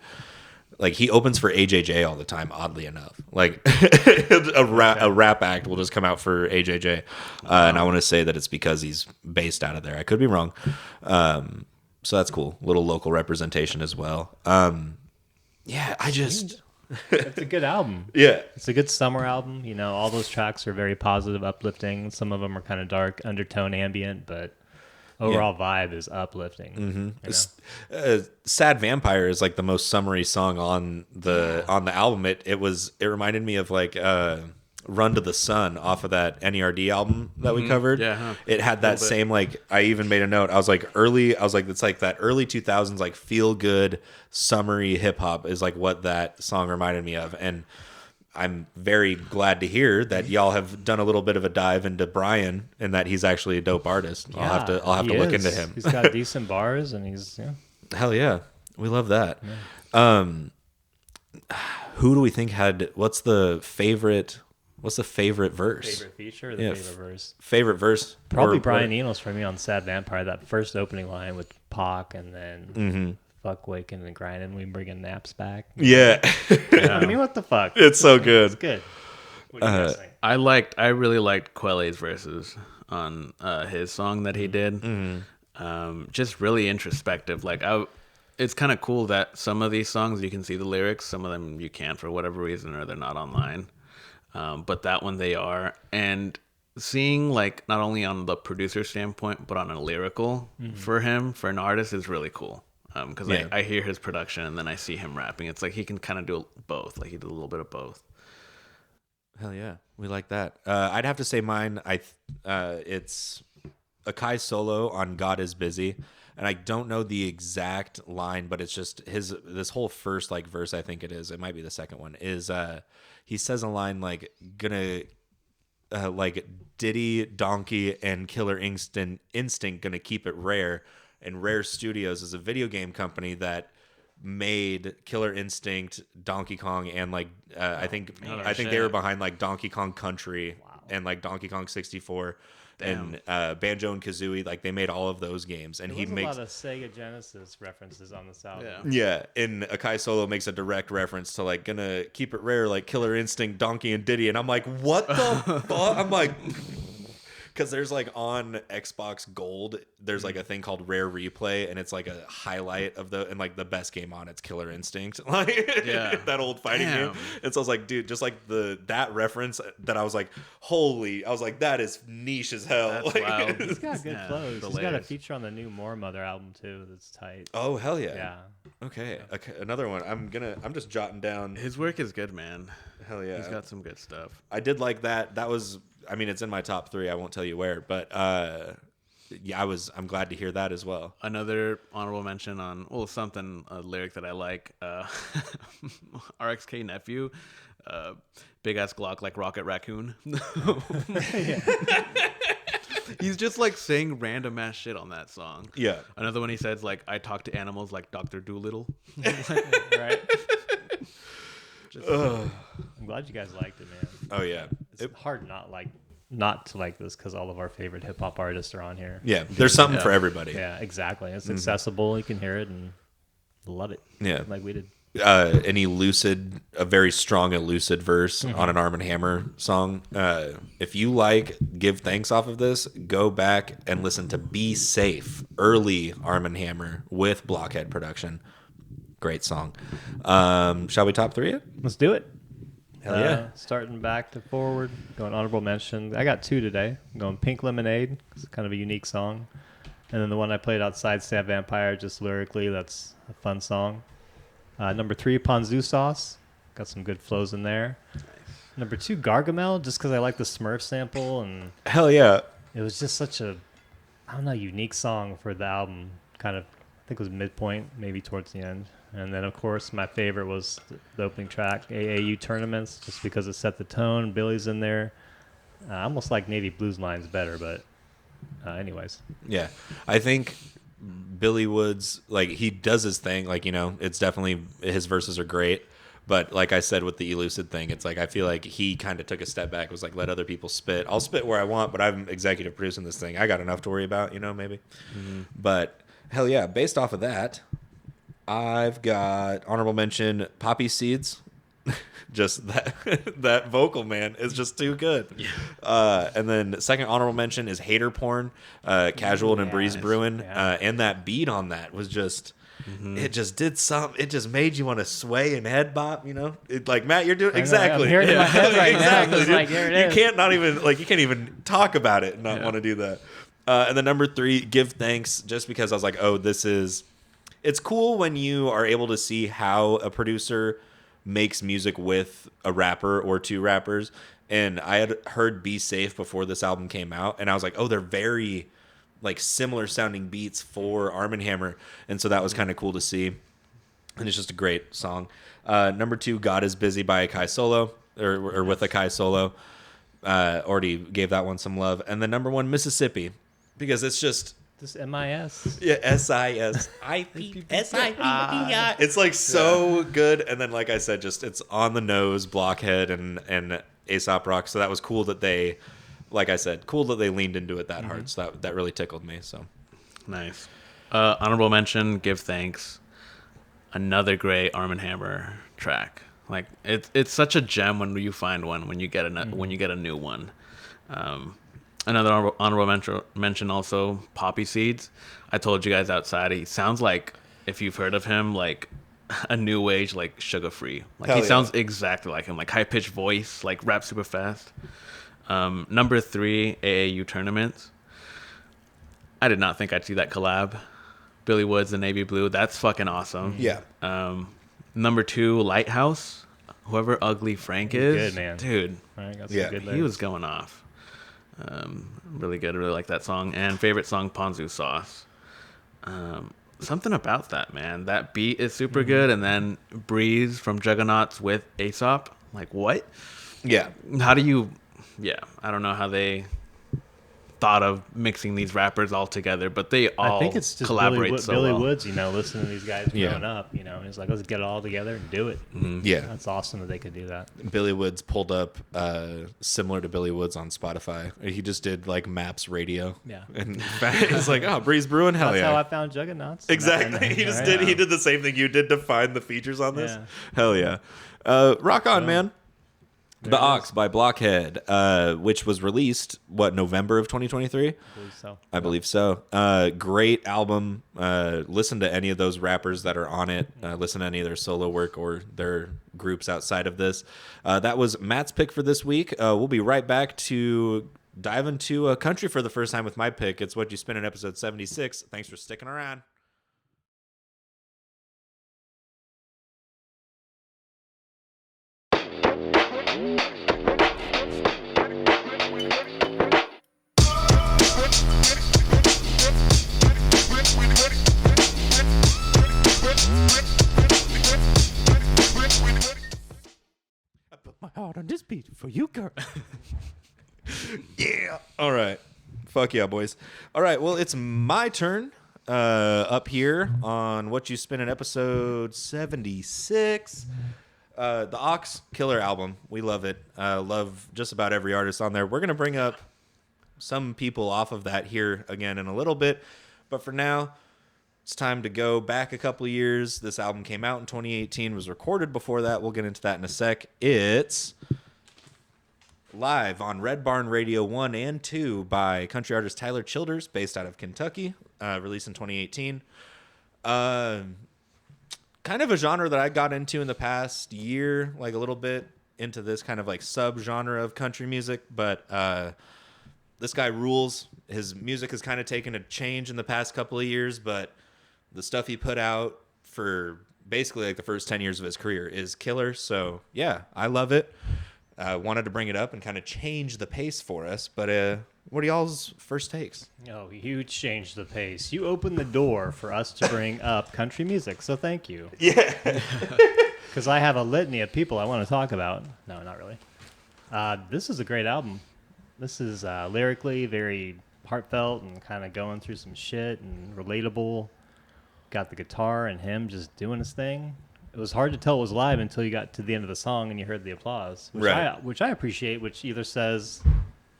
like he opens for AJJ all the time. Oddly enough, like a rap act will just come out for AJJ, and I want to say that it's because he's based out of there. I could be wrong. So that's cool. Little local representation as well. Yeah, It's a good album. Yeah. It's a good summer album. You know, all those tracks are very positive, uplifting. Some of them are kind of dark, undertone, ambient, but overall vibe is uplifting. You know? Sad Vampire is like the most summery song on the album. It reminded me of like Run to the Sun off of that NERD album that we covered. Yeah, It had that same, like, I even made a note. I was like, it's like that early 2000s, like feel good, summery hip hop is like what that song reminded me of. And I'm very glad to hear that y'all have done a little bit of a dive into Brian and that he's actually a dope artist. I'll have to look into him. He's got decent bars and he's, Hell yeah. We love that. Yeah. Who do we think what's the favorite verse? Favorite feature or the favorite verse? Favorite verse. Probably Brian Eno's for me on Sad Vampire. That first opening line with Pac and then fuck waking and grinding. We bringing naps back. Yeah. I mean, what the fuck? It's so good. It's good. What do you guys think? I really liked Quelle's verses on his song that he did. Just really introspective. Like it's kind of cool that some of these songs you can see the lyrics, some of them you can't for whatever reason, or they're not online. But that one they are. And seeing like not only on the producer standpoint, but on a lyrical for him, for an artist, is really cool. Because I hear his production and then I see him rapping. It's like he can kind of do both. Like he did a little bit of both. Hell yeah. We like that. I'd have to say mine, it's Akai solo on God is Busy. And I don't know the exact line, but it's just this whole first like verse, I think it might be the second one, is he says a line like like Diddy, Donkey, and Killer Instinct gonna keep it rare. And Rare Studios is a video game company that made Killer Instinct, Donkey Kong, and like I think they were behind like Donkey Kong Country and like Donkey Kong 64. and Banjo and Kazooie. Like they made all of those games, and There was a lot of Sega Genesis references on this album. Yeah, and Akai Solo makes a direct reference to like gonna keep it rare, like Killer Instinct, Donkey and Diddy, and I'm like, what the fuck? I'm like. Because there's like on Xbox Gold, there's like a thing called Rare Replay, and it's like a highlight of the, and like the best game on it's Killer Instinct, like that old fighting game. And so I was like, dude, just like that reference that I was like, holy, I was like, that is niche as hell. That's like, wild. He's got good flows. He's got a feature on the new More Mother album too. That's tight. Oh hell yeah. Yeah. Okay, another one. I'm just jotting down. His work is good, man. Hell yeah. He's got some good stuff. I did like that. That was, I mean, it's in my top 3. I won't tell you where, but yeah, I'm glad to hear that as well. Another honorable mention on a lyric that I like. RXK Nephew, big ass Glock like Rocket Raccoon. He's just like saying random ass shit on that song. Yeah. Another one he says like, I talk to animals like Dr. Doolittle. Right. I'm glad you guys liked it, man. Oh yeah. It's hard not to like this because all of our favorite hip hop artists are on here. Yeah, there's something for everybody. Yeah, exactly. It's accessible. You can hear it and love it. Yeah, like we did. A very strong elucid verse on an Arm & Hammer song. If you like Give Thanks off of this, go back and listen to Be Safe, early Arm & Hammer with Blockhead production. Great song. Shall we top 3 it? Let's do it. Hell yeah. Starting back to forward, going honorable mention. I got 2 today. I'm going Pink Lemonade. It's kind of a unique song. And then the one I played outside, Stab Vampire, just lyrically, that's a fun song. Number 3, Ponzu Sauce. Got some good flows in there. Nice. Number 2, Gargamel, just because I like the Smurf sample. And hell yeah. It was just such a, I don't know, unique song for the album. Kind of, I think it was midpoint, maybe towards the end. And then, of course, my favorite was the opening track, AAU Tournaments, just because it set the tone. Billy's in there. I almost like Navy Blues lines better, but anyways. Yeah. I think Billy Woods, like, he does his thing. Like, you know, it's definitely, his verses are great. But like I said with the elucid thing, it's like I feel like he kind of took a step back, was like, let other people spit. I'll spit where I want, but I'm executive producing this thing. I got enough to worry about, you know, maybe. Mm-hmm. But, hell yeah, based off of that, I've got honorable mention Poppy Seeds. Just that vocal, man, is just too good. Yeah. And then second honorable mention is Hater Porn, Casual and Breeze Bruin. Yeah. And that beat on that was just, it just did something. It just made you want to sway and head bop, you know? Like, Matt, you're doing, exactly. I'm hearing it in my head right exactly, now. Like, here it is. You can't not even, like, you can't even talk about it and not want to do that. And then number 3, Give Thanks, just because I was like, oh, this is... It's cool when you are able to see how a producer makes music with a rapper or 2 rappers. And I had heard Be Safe before this album came out, and I was like, oh, they're very like similar sounding beats for Arm & Hammer. And so that was kind of cool to see. And it's just a great song. Number 2, God Is Busy by Akai Solo, or with Akai Solo. Already gave that one some love. And then number 1, Mississippi, because it's just... This MIS. Yeah, SISIPSIPPI. It's like so good. And then, like I said, just it's on the nose, Blockhead and Aesop Rock. So that was cool that they, like I said, cool that they leaned into it that hard. So that really tickled me. So nice. Honorable mention, Give Thanks. Another great Arm & Hammer track. Like it's such a gem when you find one, when you get a new one. Another honorable mention also, Poppy Seeds. I told you guys outside, he sounds like, if you've heard of him, like a new age, like Sugar Free. Like he sounds exactly like him, like high pitched voice, like rap super fast. Number 3, AAU Tournaments. I did not think I'd see that collab. Billy Woods and Navy Blue. That's fucking awesome. Yeah. Number 2, Lighthouse. Whoever Ugly Frank is. Good, man. Dude. Good he was going off. Really good. I really like that song. And favorite song, Ponzu Sauce. Something about that, man. That beat is super good. And then Breeze from Juggernauts with Aesop. Like, what? Yeah. How do you... Yeah, I don't know how they thought of mixing these rappers all together, but they all I think it's just collaborate Billy well. Woods, listening to these guys growing up, and he's like, let's get it all together and do it. Yeah. That's awesome that they could do that. Billy Woods pulled up similar to Billy Woods on Spotify. He just did like Maps Radio. Yeah. And it's like, oh, Breeze Brewing, hell That's yeah. how I found Juggernauts. Exactly. He just did. He did the same thing you did to find the features on this. Yeah. Hell yeah. Rock on, man. The Ox by Blockhead, which was released, November of 2023? I believe so. I believe so. Great album. Listen to any of those rappers that are on it. Listen to any of their solo work or their groups outside of this. That was Matt's pick for this week. We'll be right back to dive into a country for the first time with my pick. It's What You Spin in episode 76. Thanks for sticking around. I put my heart on this beat for you, girl. Yeah. All right. Fuck yeah, boys. All right. Well, it's my turn up here on What You Spin in episode 76. The Ox Killer album. We love it. Love just about every artist on there. We're going to bring up some people off of that here again in a little bit. But for now, it's time to go back a couple of years. This album came out in 2018, was recorded before that. We'll get into that in a sec. It's live on Red Barn Radio 1 and 2 by country artist Tyler Childers, based out of Kentucky, released in 2018. Kind of a genre that I got into in the past year, like a little bit into this kind of like sub-genre of country music, but this guy rules. His music has kind of taken a change in the past couple of years, but the stuff he put out for basically like the first 10 years of his career is killer. So yeah, I love it. Wanted to bring it up and kind of change the pace for us. But what are y'all's first takes? Oh, you changed the pace. You opened the door for us to bring up country music, so thank you. Yeah. Because I have a litany of people I want to talk about. No, not really. This is a great album. This is lyrically very heartfelt and kind of going through some shit and relatable. Got the guitar and him just doing his thing. It was hard to tell it was live until you got to the end of the song and you heard the applause, which I appreciate, which either says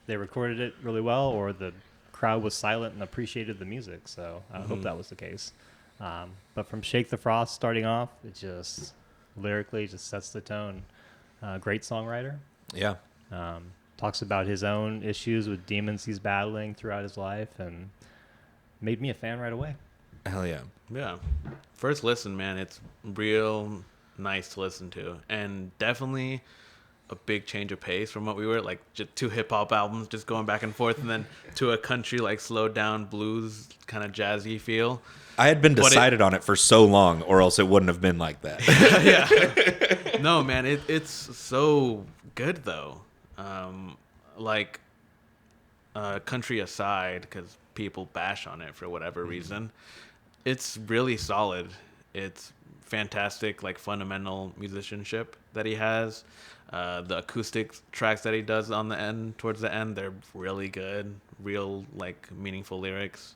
they recorded it really well or the crowd was silent and appreciated the music. So I hope that was the case. But from Shake the Frost starting off, it just lyrically just sets the tone. Great songwriter. Yeah. Talks about his own issues with demons he's battling throughout his life and made me a fan right away. Hell yeah. Yeah. First listen, man, it's real nice to listen to. And definitely a big change of pace from what we were, like just two hip-hop albums just going back and forth, and then to a country, like slowed down blues, kind of jazzy feel. I had been decided on it for so long, or else it wouldn't have been like that. Yeah. No, man, it's so good, though. Country aside, because people bash on it for whatever reason, it's really solid. It's fantastic, like fundamental musicianship that he has. The acoustic tracks that he does on the end, towards the end, they're really good. Real like meaningful lyrics.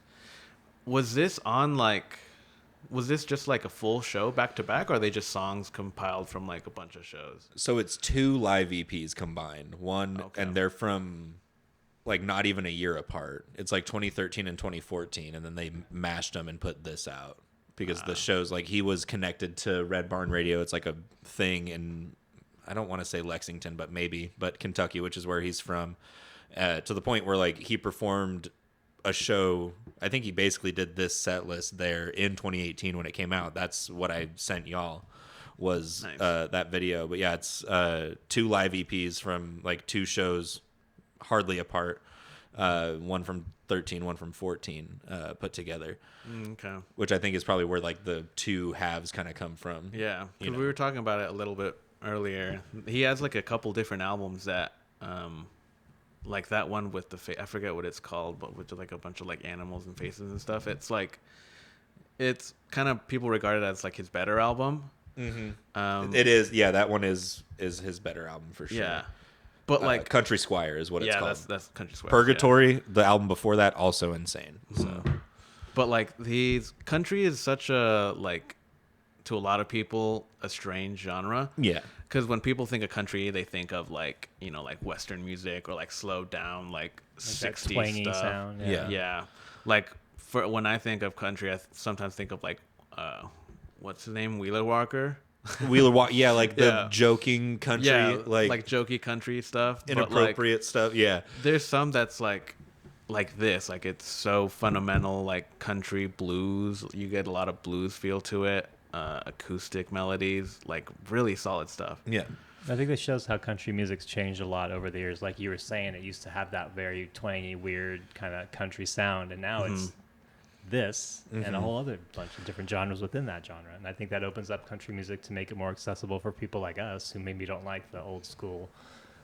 Was this just like a full show back to back, or are they just songs compiled from like a bunch of shows? So it's two live EPs combined. And they're from like not even a year apart. It's like 2013 and 2014, and then they mashed them and put this out because the shows, like, he was connected to Red Barn Radio. It's like a thing in, I don't want to say Lexington, but Kentucky, which is where he's from, to the point where like he performed a show. I think he basically did this set list there in 2018 when it came out. That's what I sent y'all was nice. That video. But yeah, it's two live EPs from like two shows hardly apart, one from 13, one from 14, put together. Okay. Which I think is probably where like the two halves kind of come from. Yeah, because we were talking about it a little bit earlier. He has like a couple different albums that, like that one with the I forget what it's called, but with like a bunch of like animals and faces and stuff. It's like, it's kind of, people regard it as like his better album. Mm-hmm. It is. Yeah, that one is his better album for sure. Yeah. But like Country Squire is what it's called. That's Country Squire. Purgatory, the album before that, also insane. So, but like these country is such a like to a lot of people a strange genre. Yeah. Because when people think of country, they think of like like Western music or like slowed down like 60s twangy stuff. sound. Yeah. Like for when I think of country, I sometimes think of like what's his name, Wheeler Walker. Yeah, like the joking country, like jokey country stuff, inappropriate stuff. Yeah, there's some that's like this, like it's so fundamental, like country blues. You get a lot of blues feel to it, acoustic melodies, like really solid stuff. Yeah. I think this shows how country music's changed a lot over the years. Like you were saying, it used to have that very twangy, weird kind of country sound, and now it's this and a whole other bunch of different genres within that genre. And I think that opens up country music to make it more accessible for people like us who maybe don't like the old school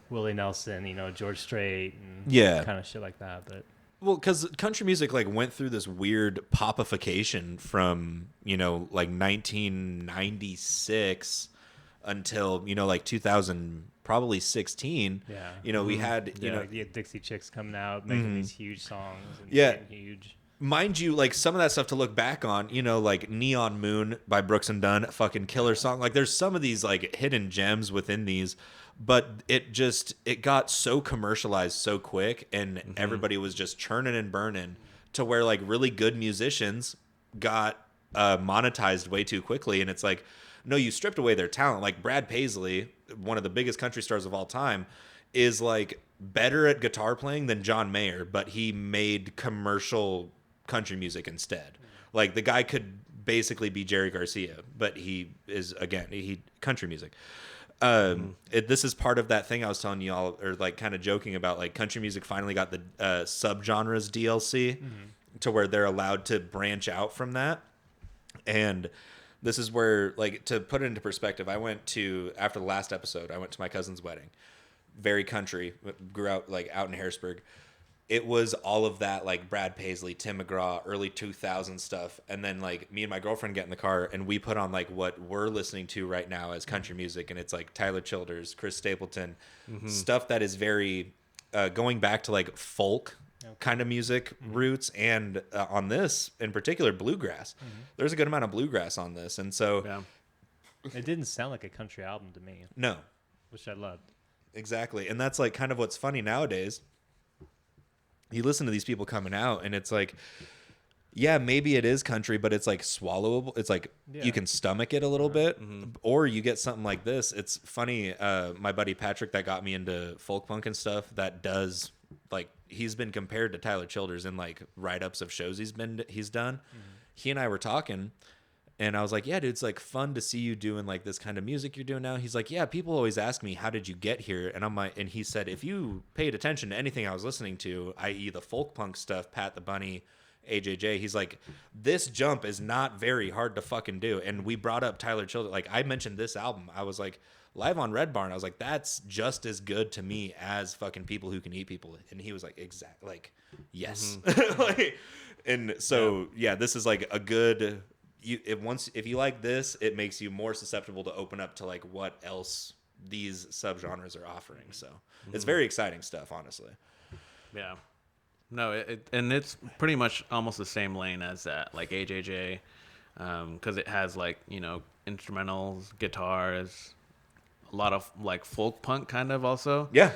Willie Nelson, George Strait and kind of shit like that. But well, because country music like went through this weird popification from like 1996 until like 2000, probably 16. We had the Dixie Chicks coming out making these huge songs and getting huge. Mind you, like some of that stuff to look back on, like Neon Moon by Brooks and Dunn, fucking killer song. Like there's some of these like hidden gems within these, but it got so commercialized so quick, and everybody was just churning and burning to where like really good musicians got monetized way too quickly. And it's like, no, you stripped away their talent. Like Brad Paisley, one of the biggest country stars of all time, is like better at guitar playing than John Mayer, but he made commercial country music instead. Like the guy could basically be Jerry Garcia, but he is country music. This is part of that thing I was telling you all, or like kind of joking about, like country music finally got the subgenres DLC to where they're allowed to branch out from that. And this is where, like, to put it into perspective, after the last episode, I went to my cousin's wedding. Very country, grew out out in Harrisburg. It was all of that, like Brad Paisley, Tim McGraw, early 2000s stuff. And then like me and my girlfriend get in the car and we put on like what we're listening to right now as country music. And it's like Tyler Childers, Chris Stapleton, stuff that is very going back to like folk kind of music roots. And on this in particular, bluegrass. There's a good amount of bluegrass on this. And so it didn't sound like a country album to me. No. Which I loved. Exactly. And that's like kind of what's funny nowadays. You listen to these people coming out and it's like, yeah, maybe it is country, but it's like swallowable. It's like you can stomach it a little bit. Or you get something like this. It's funny. My buddy Patrick that got me into folk punk and stuff, that does like, he's been compared to Tyler Childers in like write-ups of shows he's done. He and I were talking and I was like, yeah, dude, it's like fun to see you doing like this kind of music you're doing now. He's like, yeah, people always ask me, how did you get here? And I'm like, and he said, if you paid attention to anything I was listening to, i.e. the folk punk stuff, Pat the Bunny, AJJ, he's like, this jump is not very hard to fucking do. And we brought up Tyler Childers. Like I mentioned this album. I was like, Live on Red Barn, I was like, that's just as good to me as fucking People Who Can Eat People. And he was like, exactly, like, yes. Like, and so, yeah, this is like a good... if you like this, it makes you more susceptible to open up to like what else these subgenres are offering. So it's very exciting stuff, honestly. Yeah. No, and it's pretty much almost the same lane as that, like AJJ, because it has like instrumentals, guitars, a lot of like folk punk kind of also. Yeah.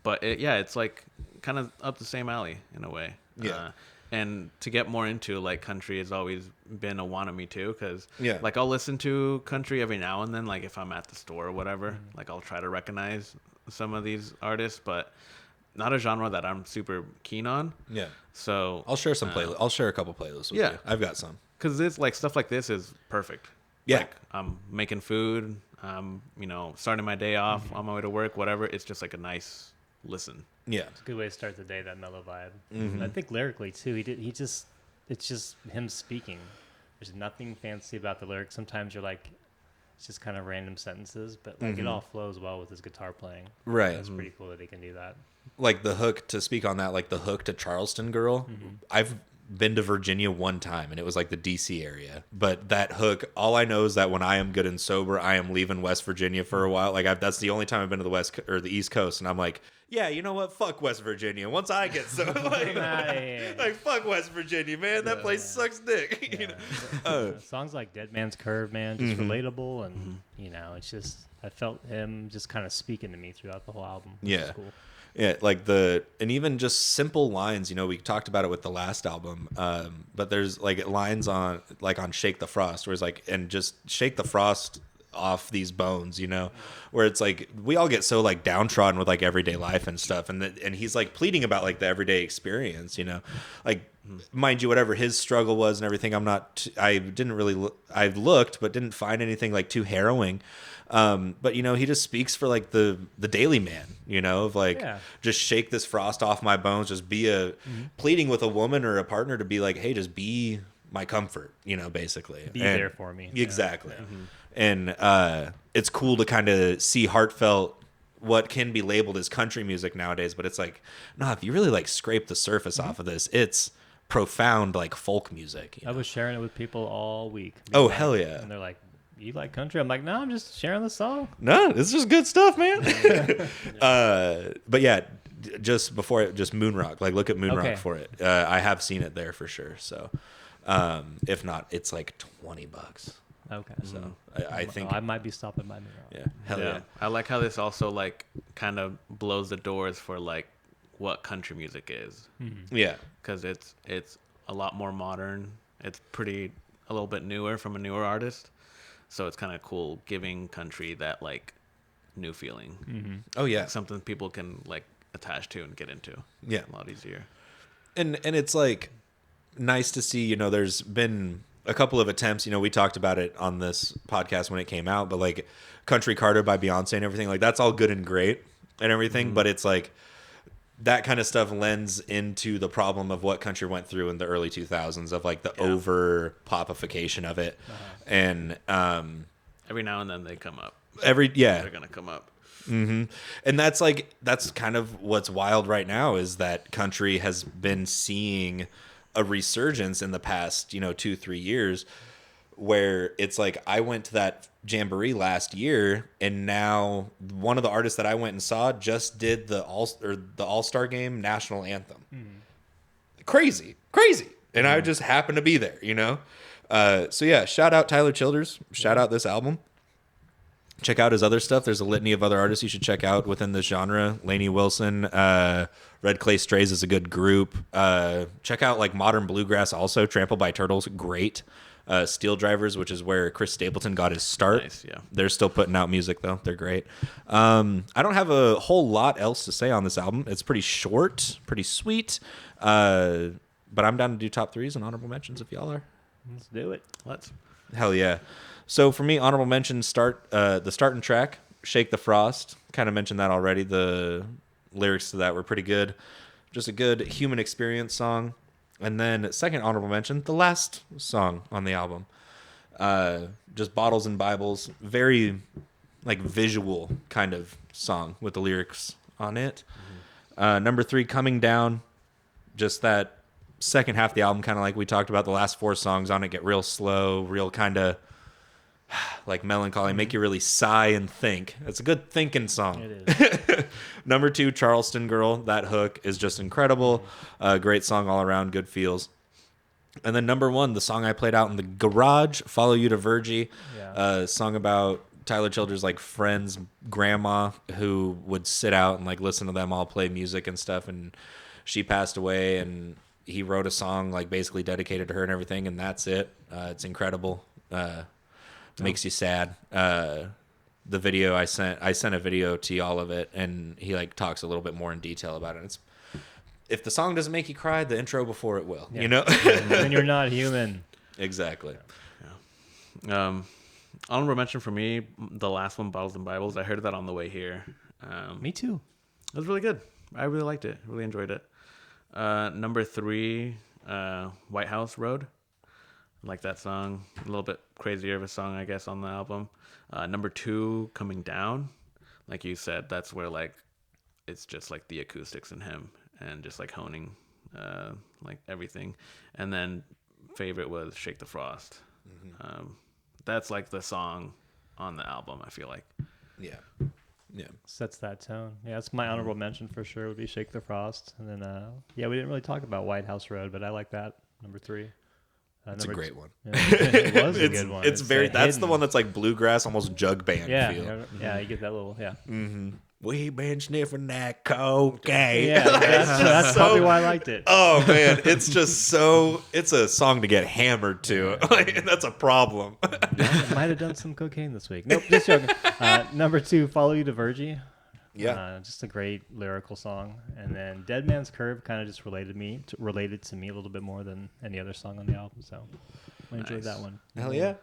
But it's like kind of up the same alley in a way. Yeah. And to get more into like country has always been a want of me too, because like I'll listen to country every now and then, like if I'm at the store or whatever, like I'll try to recognize some of these artists, but not a genre that I'm super keen on. Yeah. So I'll share some playlists. I'll share a couple playlists with you. I've got some. Because it's like stuff like this is perfect. Yeah. Like I'm making food, starting my day off on my way to work, whatever. It's just like a nice listen. Yeah, it's a good way to start the day. That mellow vibe. I think lyrically too. It's just him speaking. There's nothing fancy about the lyrics. Sometimes you're like, it's just kind of random sentences, but like it all flows well with his guitar playing. Right, it's pretty cool that he can do that. Like the hook, to speak on that, like the hook to Charleston Girl. I've been to Virginia one time, and it was like the DC area. But that hook, all I know is that when I am good and sober, I am leaving West Virginia for a while. Like that's the only time I've been to the West or the East Coast, and I'm like, yeah, you know what? Fuck West Virginia. Once I get so like fuck West Virginia, man. That place sucks dick. You know? Songs like Dead Man's Curve, man, just relatable, and you know, it's just I felt him just kind of speaking to me throughout the whole album. Which is cool. Yeah, like and even just simple lines, you know, we talked about it with the last album, but there's like lines on Shake the Frost where it's like, and just shake the frost off these bones, you know, where it's like we all get so like downtrodden with like everyday life and stuff, and he's like pleading about like the everyday experience, you know, like mind you, whatever his struggle was and everything, I've looked but didn't find anything like too harrowing. But you know, he just speaks for like the daily man, you know, of like, just shake this frost off my bones, just be pleading with a woman or a partner to be like, hey, just be my comfort, you know, basically. Be there for me. Exactly. And it's cool to kind of see heartfelt, what can be labeled as country music nowadays, but it's like, no, if you really like scrape the surface off of this, it's profound like folk music. I was sharing it with people all week. Oh, hell yeah. And they're like, you like country? I'm like, no, I'm just sharing the song. No, it's just good stuff, man. But yeah, just Moonrock. Like, look at Moonrock for it. I have seen it there for sure. So, if not, it's like $20. Okay. So I think I might be stopping by Moonrock. Yeah, hell yeah. I like how this also like kind of blows the doors for like what country music is. Yeah, because it's a lot more modern. It's a little bit newer from a newer artist. So it's kind of cool giving country that like new feeling. Oh yeah, like something people can like attach to and get into. Yeah, a lot easier. And it's like nice to see. You know, there's been a couple of attempts. You know, we talked about it on this podcast when it came out, but like Country Carter by Beyonce and everything, like that's all good and great and everything. But it's like that kind of stuff lends into the problem of what country went through in the early 2000s of like the over popification of it. And every now and then they come up. They're gonna come up. And that's kind of what's wild right now is that country has been seeing a resurgence in the past 2-3 years, where it's like I went to that jamboree last year, and now one of the artists that I went and saw just did the All-Star Game national anthem. Crazy, and I just happened to be there, so yeah, shout out Tyler Childers, shout out this album. Check out his other stuff. There's a litany of other artists you should check out within this genre. Lainey Wilson, Red Clay Strays is a good group. Check out like Modern Bluegrass also. Trampled by Turtles, great. Steel Drivers, which is where Chris Stapleton got his start. Nice, yeah. They're still putting out music though. They're great. I don't have a whole lot else to say on this album. It's pretty short, pretty sweet. But I'm down to do top threes and honorable mentions if y'all are. Let's do it. Hell yeah. So for me, honorable mentions the starting track, Shake the Frost. Kind of mentioned that already. The lyrics to that were pretty good. Just a good human experience song. And then second honorable mention, the last song on the album. Just Bottles and Bibles. Very like visual kind of song with the lyrics on it. Number 3, Coming Down. Just that second half of the album, kind of like we talked about, the last 4 songs on it get real slow, real kind of like melancholy, make you really sigh and think. It's a good thinking song. It is. Number 2, Charleston Girl. That hook is just incredible. Great song all around, good feels. And then number 1, the song I played out in the garage, Follow You to Virgie. Song about Tyler Childers' like friend's grandma who would sit out and like listen to them all play music and stuff, and she passed away, and he wrote a song like basically dedicated to her and everything, and that's it. It's incredible. Makes you sad. The video I sent a video to y'all of it, and he like talks a little bit more in detail about it. If the song doesn't make you cry, the intro before it will. Then you're not human. Exactly. Honorable mention for me, the last one, Bottles and Bibles. I heard that on the way here. Me too. It was really good. I really liked it. Really enjoyed it. Number 3, White House Road. I like that song. A little bit crazier of a song, I guess, on the album. Number 2, Coming Down. Like you said, that's where like it's just like the acoustics in him and just like honing like everything. And then favorite was Shake the Frost. That's like the song on the album, I feel like. Yeah. Yeah. Sets that tone. Yeah, it's my honorable mention for sure would be Shake the Frost. And then, we didn't really talk about White House Road, but I like that. Number 3. It's a great one. Yeah, it was a good one. It's very. That's hidden. the one that's like bluegrass, almost jug band feel. Yeah, you get that little, We been sniffing that cocaine. Yeah, that's probably why I liked it. Oh man, it's just so. It's a song to get hammered to. Like, that's a problem. Might have done some cocaine this week. Nope, just joking. Number 2, Follow You to Virgie. Yeah. Just a great lyrical song. And then Dead Man's Curve kind of just related to me a little bit more than any other song on the album. So I enjoyed that one. Hell yeah.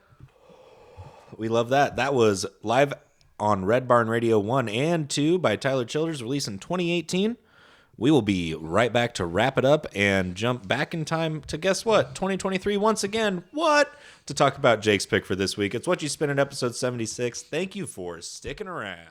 We love that. That was live on Red Barn Radio 1 and 2 by Tyler Childers, released in 2018. We will be right back to wrap it up and jump back in time to, guess what, 2023 once again. What? To talk about Jake's pick for this week. It's Whatchu Spinnin' episode 76. Thank you for sticking around.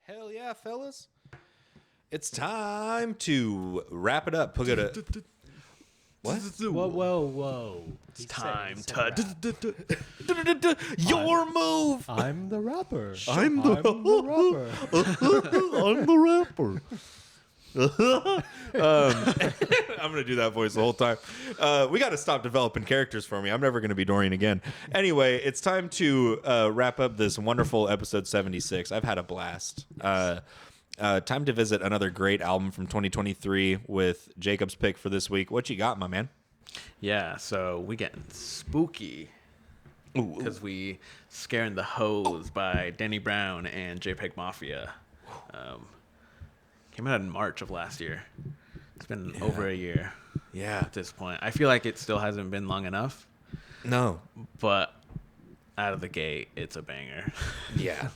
Hell yeah, fellas. It's time to wrap it up. What? Whoa. It's time to... Your move. I'm the rapper. I'm the rapper. I'm gonna do that voice the whole time. We got to stop developing characters for me. I'm never gonna be Dorian again. Anyway, it's time to wrap up this wonderful episode 76. I've had a blast. Time to visit another great album from 2023 with Jacob's pick for this week. What you got, my man? Yeah, so we getting spooky because we Scaring the Hose by Danny Brown and JPEGMAFIA. Came out in March of last year. It's been over a year at this point. I feel like it still hasn't been long enough. No. But out of the gate, it's a banger. Yeah.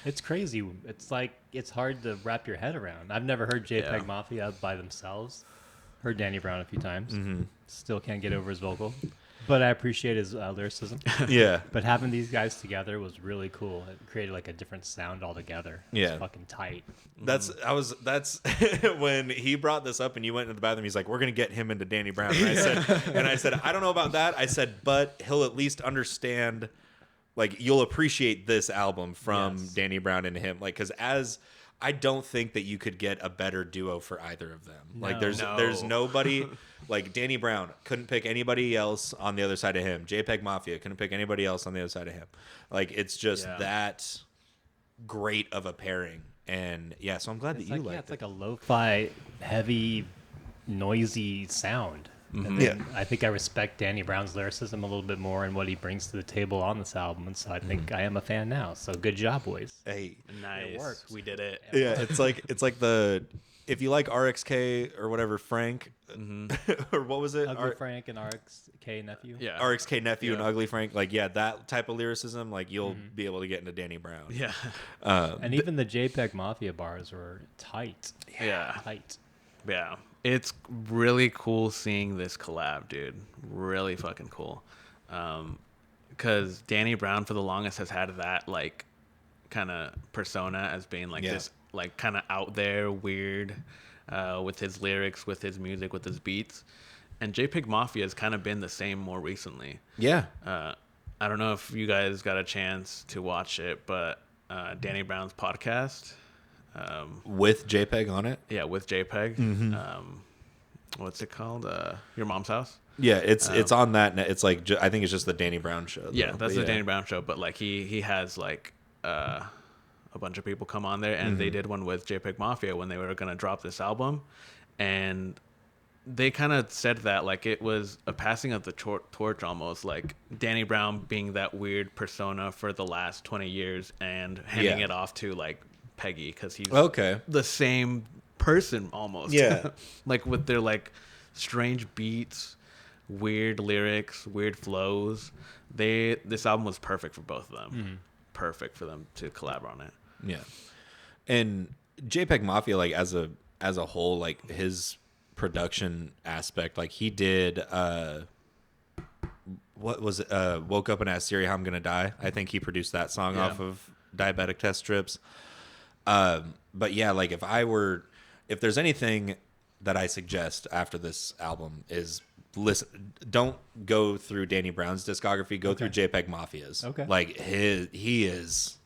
It's crazy. It's like it's hard to wrap your head around. I've never heard JPEGMAFIA by themselves. Heard Danny Brown a few times. Still can't get over his vocal. But I appreciate his lyricism. Yeah. But having these guys together was really cool. It created like a different sound altogether. Yeah. It's fucking tight. That's when he brought this up and you went into the bathroom, he's like, we're gonna get him into Danny Brown. And I said, I don't know about that. I said, but he'll at least understand, like, you'll appreciate this album from Danny Brown and him. Like, because I don't think that you could get a better duo for either of them. No. Like, there's nobody. Like, Danny Brown couldn't pick anybody else on the other side of him. JPEGMAFIA couldn't pick anybody else on the other side of him. Like, it's just that great of a pairing. And yeah, so I'm glad that you liked it. It's like a lo-fi, heavy, noisy sound. And then I think I respect Danny Brown's lyricism a little bit more and what he brings to the table on this album. And so I think I am a fan now. So good job, boys. Hey, Nice. It worked. We did it. yeah, it's like if you like RXK or whatever, Frank, or what was it? Ugly Frank and RXK Nephew. Yeah. RXK Nephew and Ugly Frank, like, yeah, that type of lyricism, like, you'll be able to get into Danny Brown. Yeah. And even the JPEGMAFIA bars were tight. Yeah. Tight. Yeah. It's really cool seeing this collab, dude. Really fucking cool. Because Danny Brown for the longest has had that, like, kind of persona as being, like, this, like, kind of out there, weird, with his lyrics, with his music, with his beats. And JPEGMAFIA has kind of been the same more recently. Yeah. I don't know if you guys got a chance to watch it, but Danny Brown's podcast... with JPEG on it. Yeah, with JPEG. What's it called? Your Mom's House. Yeah, it's on that. It's like I think it's just the Danny Brown show. Yeah, that's the Danny Brown show. But like he has like a bunch of people come on there, and they did one with JPEGMAFIA when they were gonna drop this album, and they kind of said that like it was a passing of the torch almost, like Danny Brown being that weird persona for the last 20 years and handing it off to like Peggy because he's the same person almost. Yeah. Like with their like strange beats, weird lyrics, weird flows. This album was perfect for both of them. Perfect for them to collab on it. Yeah. And JPEG Mafia, like as a whole, like his production aspect, like he did what was it? Woke Up and Asked Siri How I'm Gonna Die. I think he produced that song off of Diabetic Test Strips. But yeah, like if there's anything that I suggest after this album is don't go through Danny Brown's discography, go through JPEG Mafia's. Okay. Like he is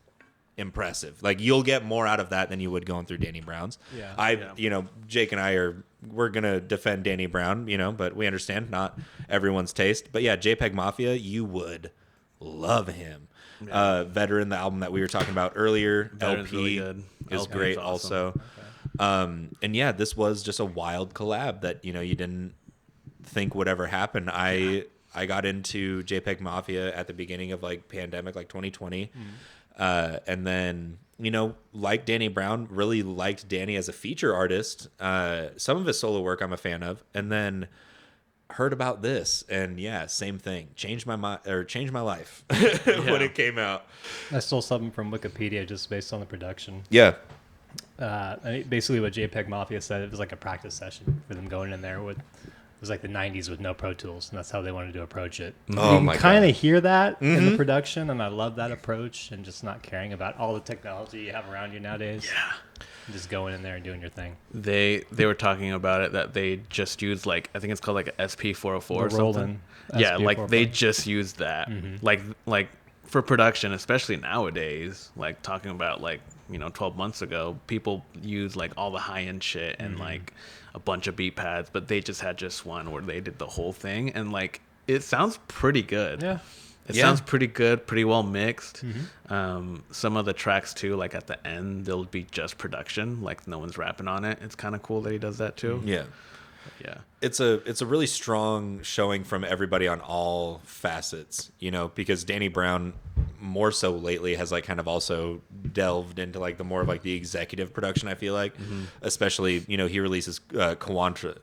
impressive. Like you'll get more out of that than you would going through Danny Brown's. Yeah. Jake and we're gonna defend Danny Brown, but we understand not everyone's taste. But yeah, JPEG Mafia, you would love him. Yeah. Veteran, the album that we were talking about earlier, Veteran's LP really good. is LP great is awesome. also. Okay. And yeah, this was just a wild collab that you didn't think would ever happen. I got into JPEG Mafia at the beginning of like pandemic, like 2020. And then, like Danny Brown, really liked Danny as a feature artist. Some of his solo work I'm a fan of. And then heard about this, and yeah, same thing. Changed my life when it came out. I stole something from Wikipedia just based on the production. Yeah. Basically what JPEG Mafia said, it was like a practice session for them going in there with... It was like the 90s with no Pro Tools, and that's how they wanted to approach it. Oh, you can kind of hear that in the production, and I love that approach, and just not caring about all the technology you have around you nowadays. Yeah. And just going in there and doing your thing. They were talking about it that they just used like, I think it's called like a SP404 or something. Yeah, like they just used that. Like for production, especially nowadays, like talking about like, 12 months ago, people use like all the high-end shit and like a bunch of beat pads, but they just had one where they did the whole thing, and like it sounds pretty good. Yeah. It sounds pretty good, pretty well mixed. Some of the tracks too, like at the end, they'll be just production, like no one's rapping on it. It's kind of cool that he does that too. Yeah. Yeah. It's a really strong showing from everybody on all facets, because Danny Brown more so lately has like kind of also delved into like the more of like the executive production, I feel like, especially, he releases Quanta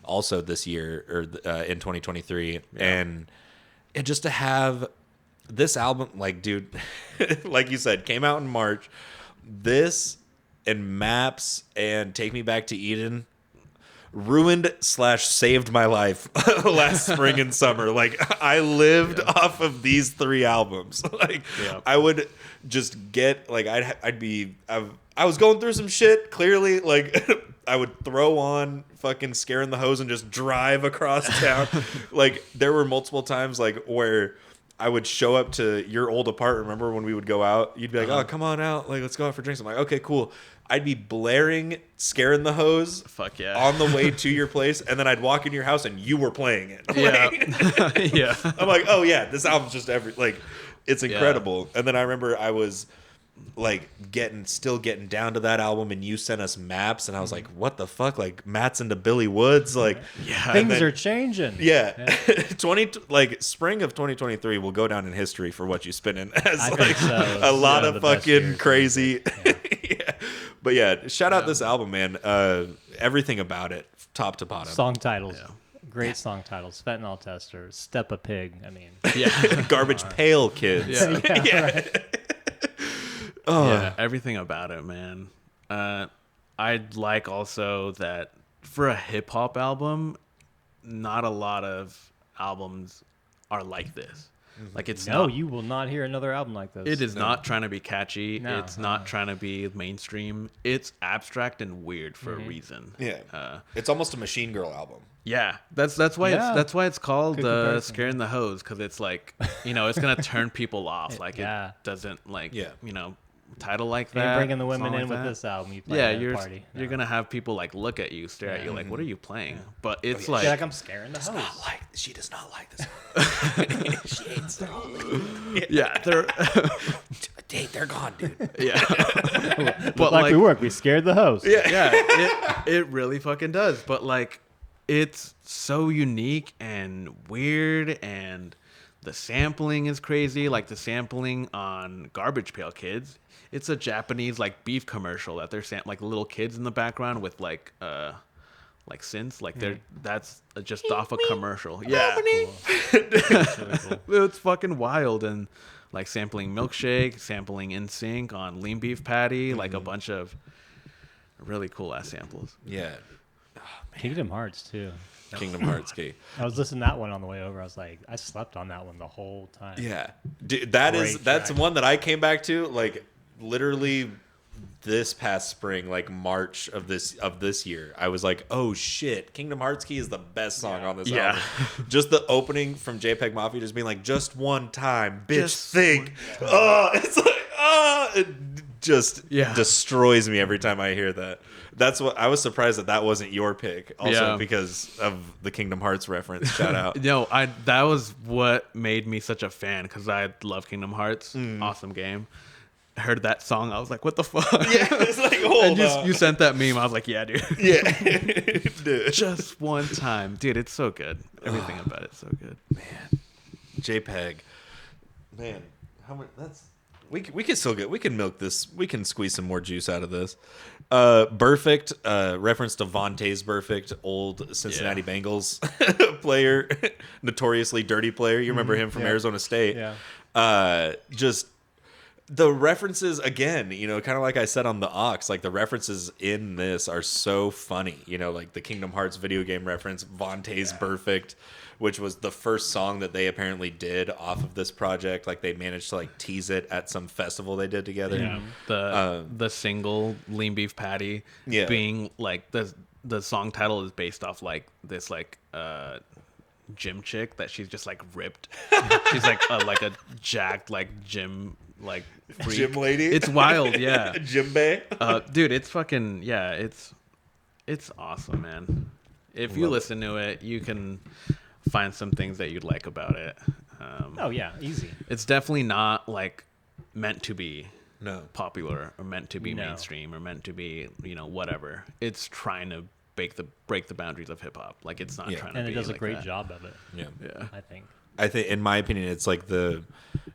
also this year or in 2023. And just to have this album, like, dude, like you said, came out in March, this and Maps and Take Me Back to Eden ruined / saved my life last spring and summer. Like I lived off of these 3 albums. Like I would just get like I was going through some shit clearly. Like I would throw on fucking Scaring the Hose and just drive across town. Like there were multiple times like where I would show up to your old apartment. Remember when we would go out? You'd be like, "Oh, come on out. Like, let's go out for drinks." I'm like, "Okay, cool." I'd be blaring Scaring the Hose Fuck yeah. on the way to your place, and then I'd walk in your house and you were playing it. Yeah. Yeah. I'm like, "Oh yeah, this album's just it's incredible." And then I remember I was like still getting down to that album, and you sent us Maps, and I was like, "What the fuck?" Like Matt's into Billy Woods, like things are changing. Yeah. Spring of 2023 will go down in history for Whatchu Spinnin as like a lot of fucking crazy. Yeah. But yeah, shout out this album, man. Everything about it, top to bottom. Song titles. Yeah. Great song titles. Fentanyl Tester, Step a Pig. I mean, Garbage Pail Kids. Yeah. Right. Yeah, everything about it, man. I'd like also that for a hip hop album, not a lot of albums are like this. Like it's you will not hear another album like this. It is not trying to be catchy. No, it's not trying to be mainstream. It's abstract and weird for a reason. Yeah, it's almost a Machine Girl album. Yeah, that's why it's called Scaring the Hose, because it's like it's gonna turn people off. Like it doesn't title like that. You're bringing the women in with this album. You play at a party. You're gonna have people like look at you, stare at you, like, what are you playing? But it's like I'm scaring the hose. She does not like this. She hates it. Yeah, they're they're gone, dude. Yeah, but like we work, we scared the hose. Yeah, it really fucking does. But like, it's so unique and weird, and the sampling is crazy. Like the sampling on Garbage Pail Kids. It's a Japanese like beef commercial that they're like little kids in the background with like like synths, like that's just off a commercial. Yeah, Really cool. it's fucking wild. And like sampling Milkshake, sampling NSYNC on Lean Beef Patty, like a bunch of really cool ass samples. Yeah. Kingdom Hearts too. Kingdom Hearts key. I was listening to that one on the way over. I was like, I slept on that one the whole time. Yeah. Dude, that's track. one that I came back to like literally this past spring, like March of this year. I was like, oh shit, Kingdom Hearts key is the best song on this album. Just the opening from JPEGMAFIA just being like, just one time, bitch, Just think. It's like, it just destroys me every time I hear that. That's what I was surprised that wasn't your pick. Also because of the Kingdom Hearts reference. Shout out. No, that was what made me such a fan, because I love Kingdom Hearts. Awesome game. I heard that song, I was like, what the fuck? Yeah, it's like, hold on. You sent that meme, I was like, yeah, dude. Yeah. Dude. Just one time. Dude, it's so good. Everything about it's so good. Man. JPEG. Man, how much we can still get, we can milk this, we can squeeze some more juice out of this. Perfect, reference to Vontae's Perfect, old Cincinnati Bengals player, notoriously dirty player. You remember him from Arizona State. Yeah. Just the references again, kind of like I said on the Aux, like the references in this are so funny. Like the Kingdom Hearts video game reference, Vontae's Perfect, which was the first song that they apparently did off of this project. Like they managed to like tease it at some festival they did together. Yeah. The single Lean Beef Patty being like the song title is based off like this like gym chick that she's just like ripped. She's like a jacked like gym like freak. Gym lady. It's wild, yeah. Gym bae. Dude, it's fucking it's awesome, man. If you listen to it, you can find some things that you'd like about it. Oh yeah, easy. It's definitely not like meant to be popular or meant to be mainstream or meant to be whatever. It's trying to break the boundaries of hip hop. Like it's not trying to be. And it does like a great that. job of it. Yeah. I I think, in my opinion, it's like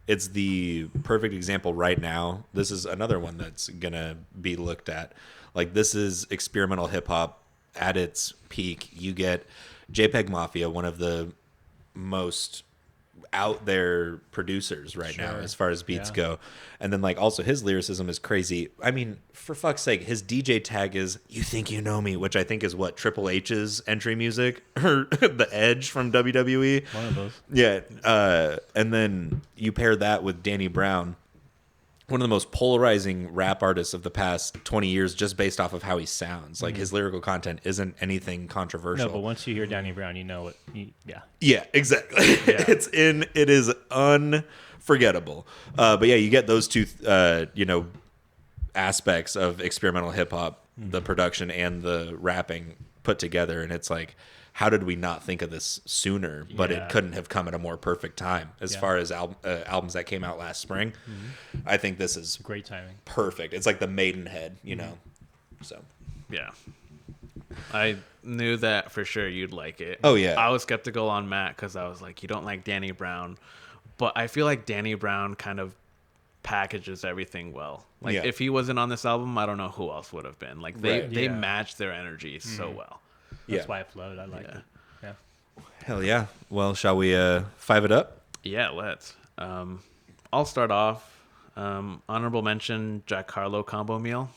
it's the perfect example right now. This is another one that's gonna be looked at. Like this is experimental hip hop at its peak. You get JPEGMAFIA, one of the most out there producers right now as far as beats go, and then like also his lyricism is crazy. I mean, for fuck's sake, his DJ tag is "You Think You Know Me," which I think is what Triple H's entry music or the Edge from WWE. one of those. Yeah, and then you pair that with Danny Brown, one of the most polarizing rap artists of the past 20 years, just based off of how he sounds. Like his lyrical content isn't anything controversial. No, but once you hear Danny Brown, you know it. Yeah, exactly. Yeah. It is unforgettable. But yeah, you get those two, aspects of experimental hip hop, the production and the rapping put together, and it's like, how did we not think of this sooner? But it couldn't have come at a more perfect time as far as albums that came out last spring. I think this is Great timing. perfect. It's like the Maidenhead, So Yeah. I knew that for sure you'd like it. Oh, yeah. I was skeptical on Matt because I was like, you don't like Danny Brown. But I feel like Danny Brown kind of packages everything well. Like if he wasn't on this album, I don't know who else would have been. Like they match their energy so well. That's why it flowed. I like it. Yeah. hell yeah. Well, shall we five it up? Yeah, let's. I'll start off. Honorable mention, Jack Harlow Combo Meal.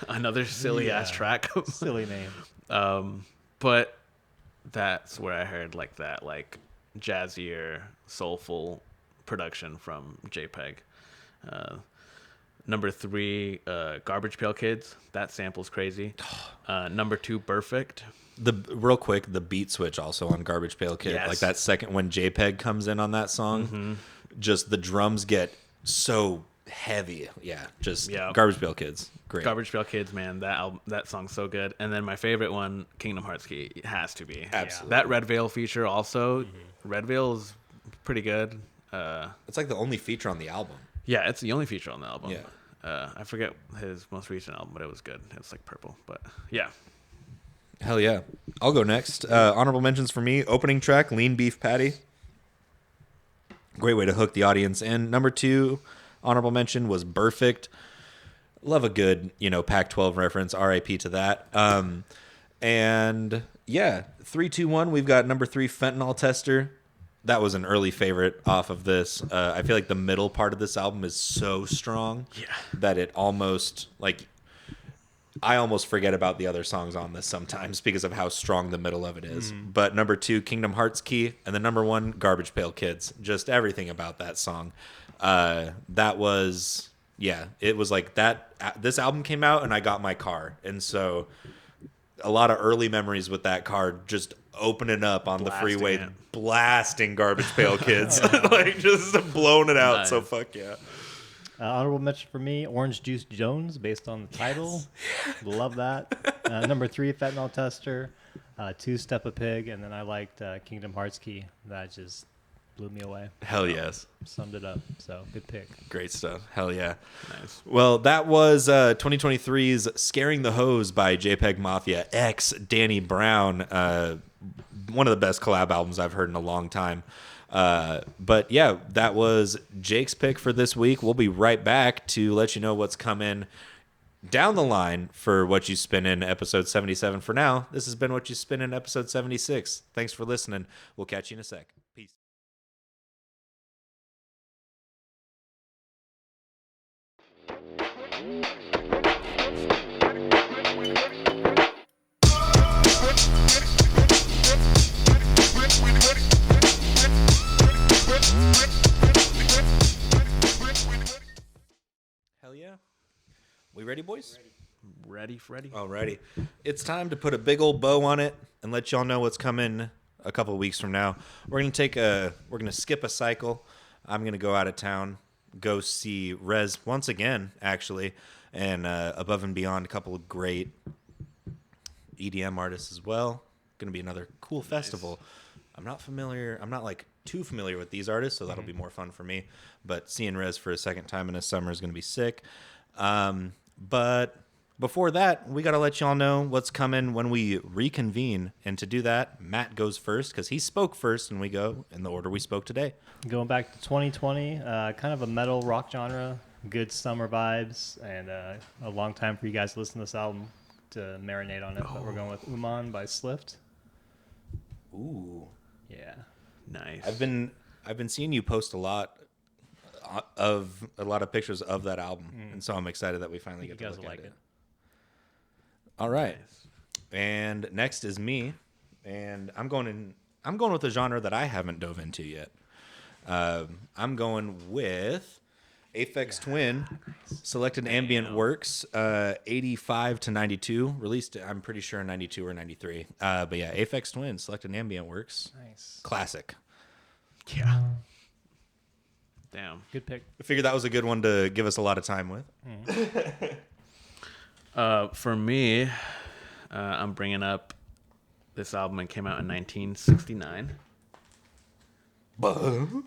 Another silly ass track. Silly name. But that's where I heard like that like jazzier, soulful production from JPEG. Number 3, Garbage Pail Kids. That sample's crazy. Number 2, Perfect. Real quick, the beat switch also on Garbage Pail Kid. Yes. Like that second when JPEG comes in on that song, just the drums get so heavy. Yeah, Garbage Pail Kids. Great. Garbage Pail Kids, man, that song's so good. And then my favorite one, Kingdom Hearts Key, it has to be. Absolutely. That Red Veil feature also. Red Veil is pretty good. It's like the only feature on the album. Yeah, it's the only feature on the album. Yeah. I forget his most recent album, but it was good. It's like purple, but yeah. Hell yeah. I'll go next. Honorable mentions for me. Opening track, Lean Beef Patty. Great way to hook the audience in. Number 2, honorable mention was Perfect. Love a good, Pac-12 reference. RIP to that. And Yeah, 3, 2, 1. We've got number 3, Fentanyl Tester. That was an early favorite off of this. I feel like the middle part of this album is so strong that it almost, like, I almost forget about the other songs on this sometimes because of how strong the middle of it is. But number 2, Kingdom Hearts Key, and then number 1, Garbage Pail Kids. Just everything about that song. That was, it was like that. This album came out and I got my car, and so a lot of early memories with that car, just opening up on the freeway, blasting Garbage Pail Kids, like just blowing it out. Nice. So fuck yeah. Honorable mention for me, Orange Juice Jones, based on the title. Love that. Number 3, Fentanyl Tester. 2, Step a Pig, and then I liked Kingdom Hearts Key. That just blew me away. Hell yes. Summed it up. So good pick. Great stuff. Hell yeah. Nice. Well, that was 2023's Scaring the Hose by JPEGMAFIA X Danny Brown. One of the best collab albums I've heard in a long time. But yeah, that was Jake's pick for this week. We'll be right back to let you know what's coming down the line for Whatchu Spinnin' episode 77. For now, this has been Whatchu Spinnin' episode 76. Thanks for listening. We'll catch you in a sec. Peace. Hell yeah. We ready, boys? Ready. Alrighty. It's time to put a big old bow on it and let y'all know what's coming a couple of weeks from now. We're gonna skip a cycle. I'm gonna go out of town, go see Rez once again, actually, and Above and Beyond, a couple of great EDM artists as well. Gonna be another cool festival. I'm not like too familiar with these artists, so that'll be more fun for me. But seeing Rez for a second time in the summer is gonna be sick. But before that, we got to let y'all know what's coming when we reconvene. And to do that, Matt goes first because he spoke first, and we go in the order we spoke today. Going back to 2020, kind of a metal rock genre, good summer vibes, and a long time for you guys to listen to this album to marinate on it. But we're going with Uman by Slift. Ooh. Yeah. Nice. I've been seeing you post a lot of pictures of that album, and so I'm excited that we finally get to look at it. All right, and next is me, and I'm going with a genre that I haven't dove into yet. I'm going with Aphex Twin, Selected Ambient Works, 85 to 92, released I'm pretty sure in 92 or 93. But yeah, Aphex Twin, Selected Ambient Works, Nice. Classic. Yeah. Damn. Good pick. I figured that was a good one to give us a lot of time with. For me, I'm bringing up this album. It came out in 1969.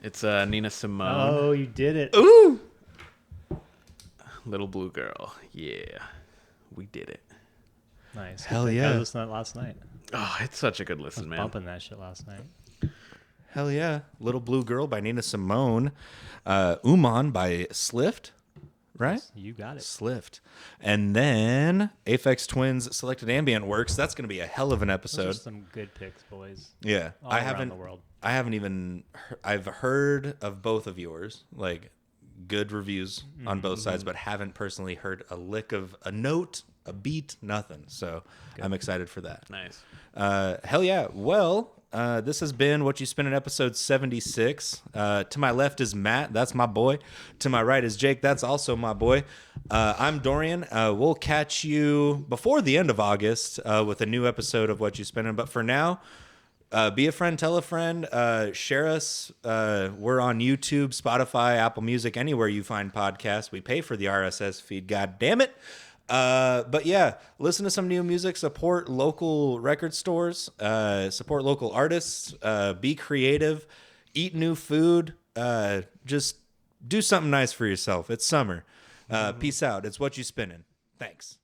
It's Nina Simone. Oh, you did it. Ooh! Little Blue Girl. Yeah. We did it. Nice. Hell Good pick. yeah. I listened to that last night. Oh, it's such a good I listen, was man. bumping that shit last night. Hell yeah. Little Blue Girl by Nina Simone. Uman by Slift, right? You got it. Slift. And then Aphex Twin's Selected Ambient Works. That's going to be a hell of an Those episode. are some good picks, boys. Yeah. All around the world. I've heard of both of yours, like good reviews on both sides, but haven't personally heard a lick of a note, a beat, nothing. So I'm excited for that. Nice. Hell yeah. Well, this has been Whatchu Spinnin' episode 76. To my left is Matt. That's my boy. To my right is Jake. That's also my boy. I'm Dorian. We'll catch you before the end of August with a new episode of Whatchu Spinnin'. But for now, be a friend, tell a friend, share us. We're on YouTube, Spotify, Apple Music, anywhere you find podcasts. We pay for the RSS feed. God damn it. But yeah, listen to some new music, support local record stores, support local artists, be creative, eat new food, just do something nice for yourself. It's summer. Peace out. It's Whatchu Spinnin'. Thanks.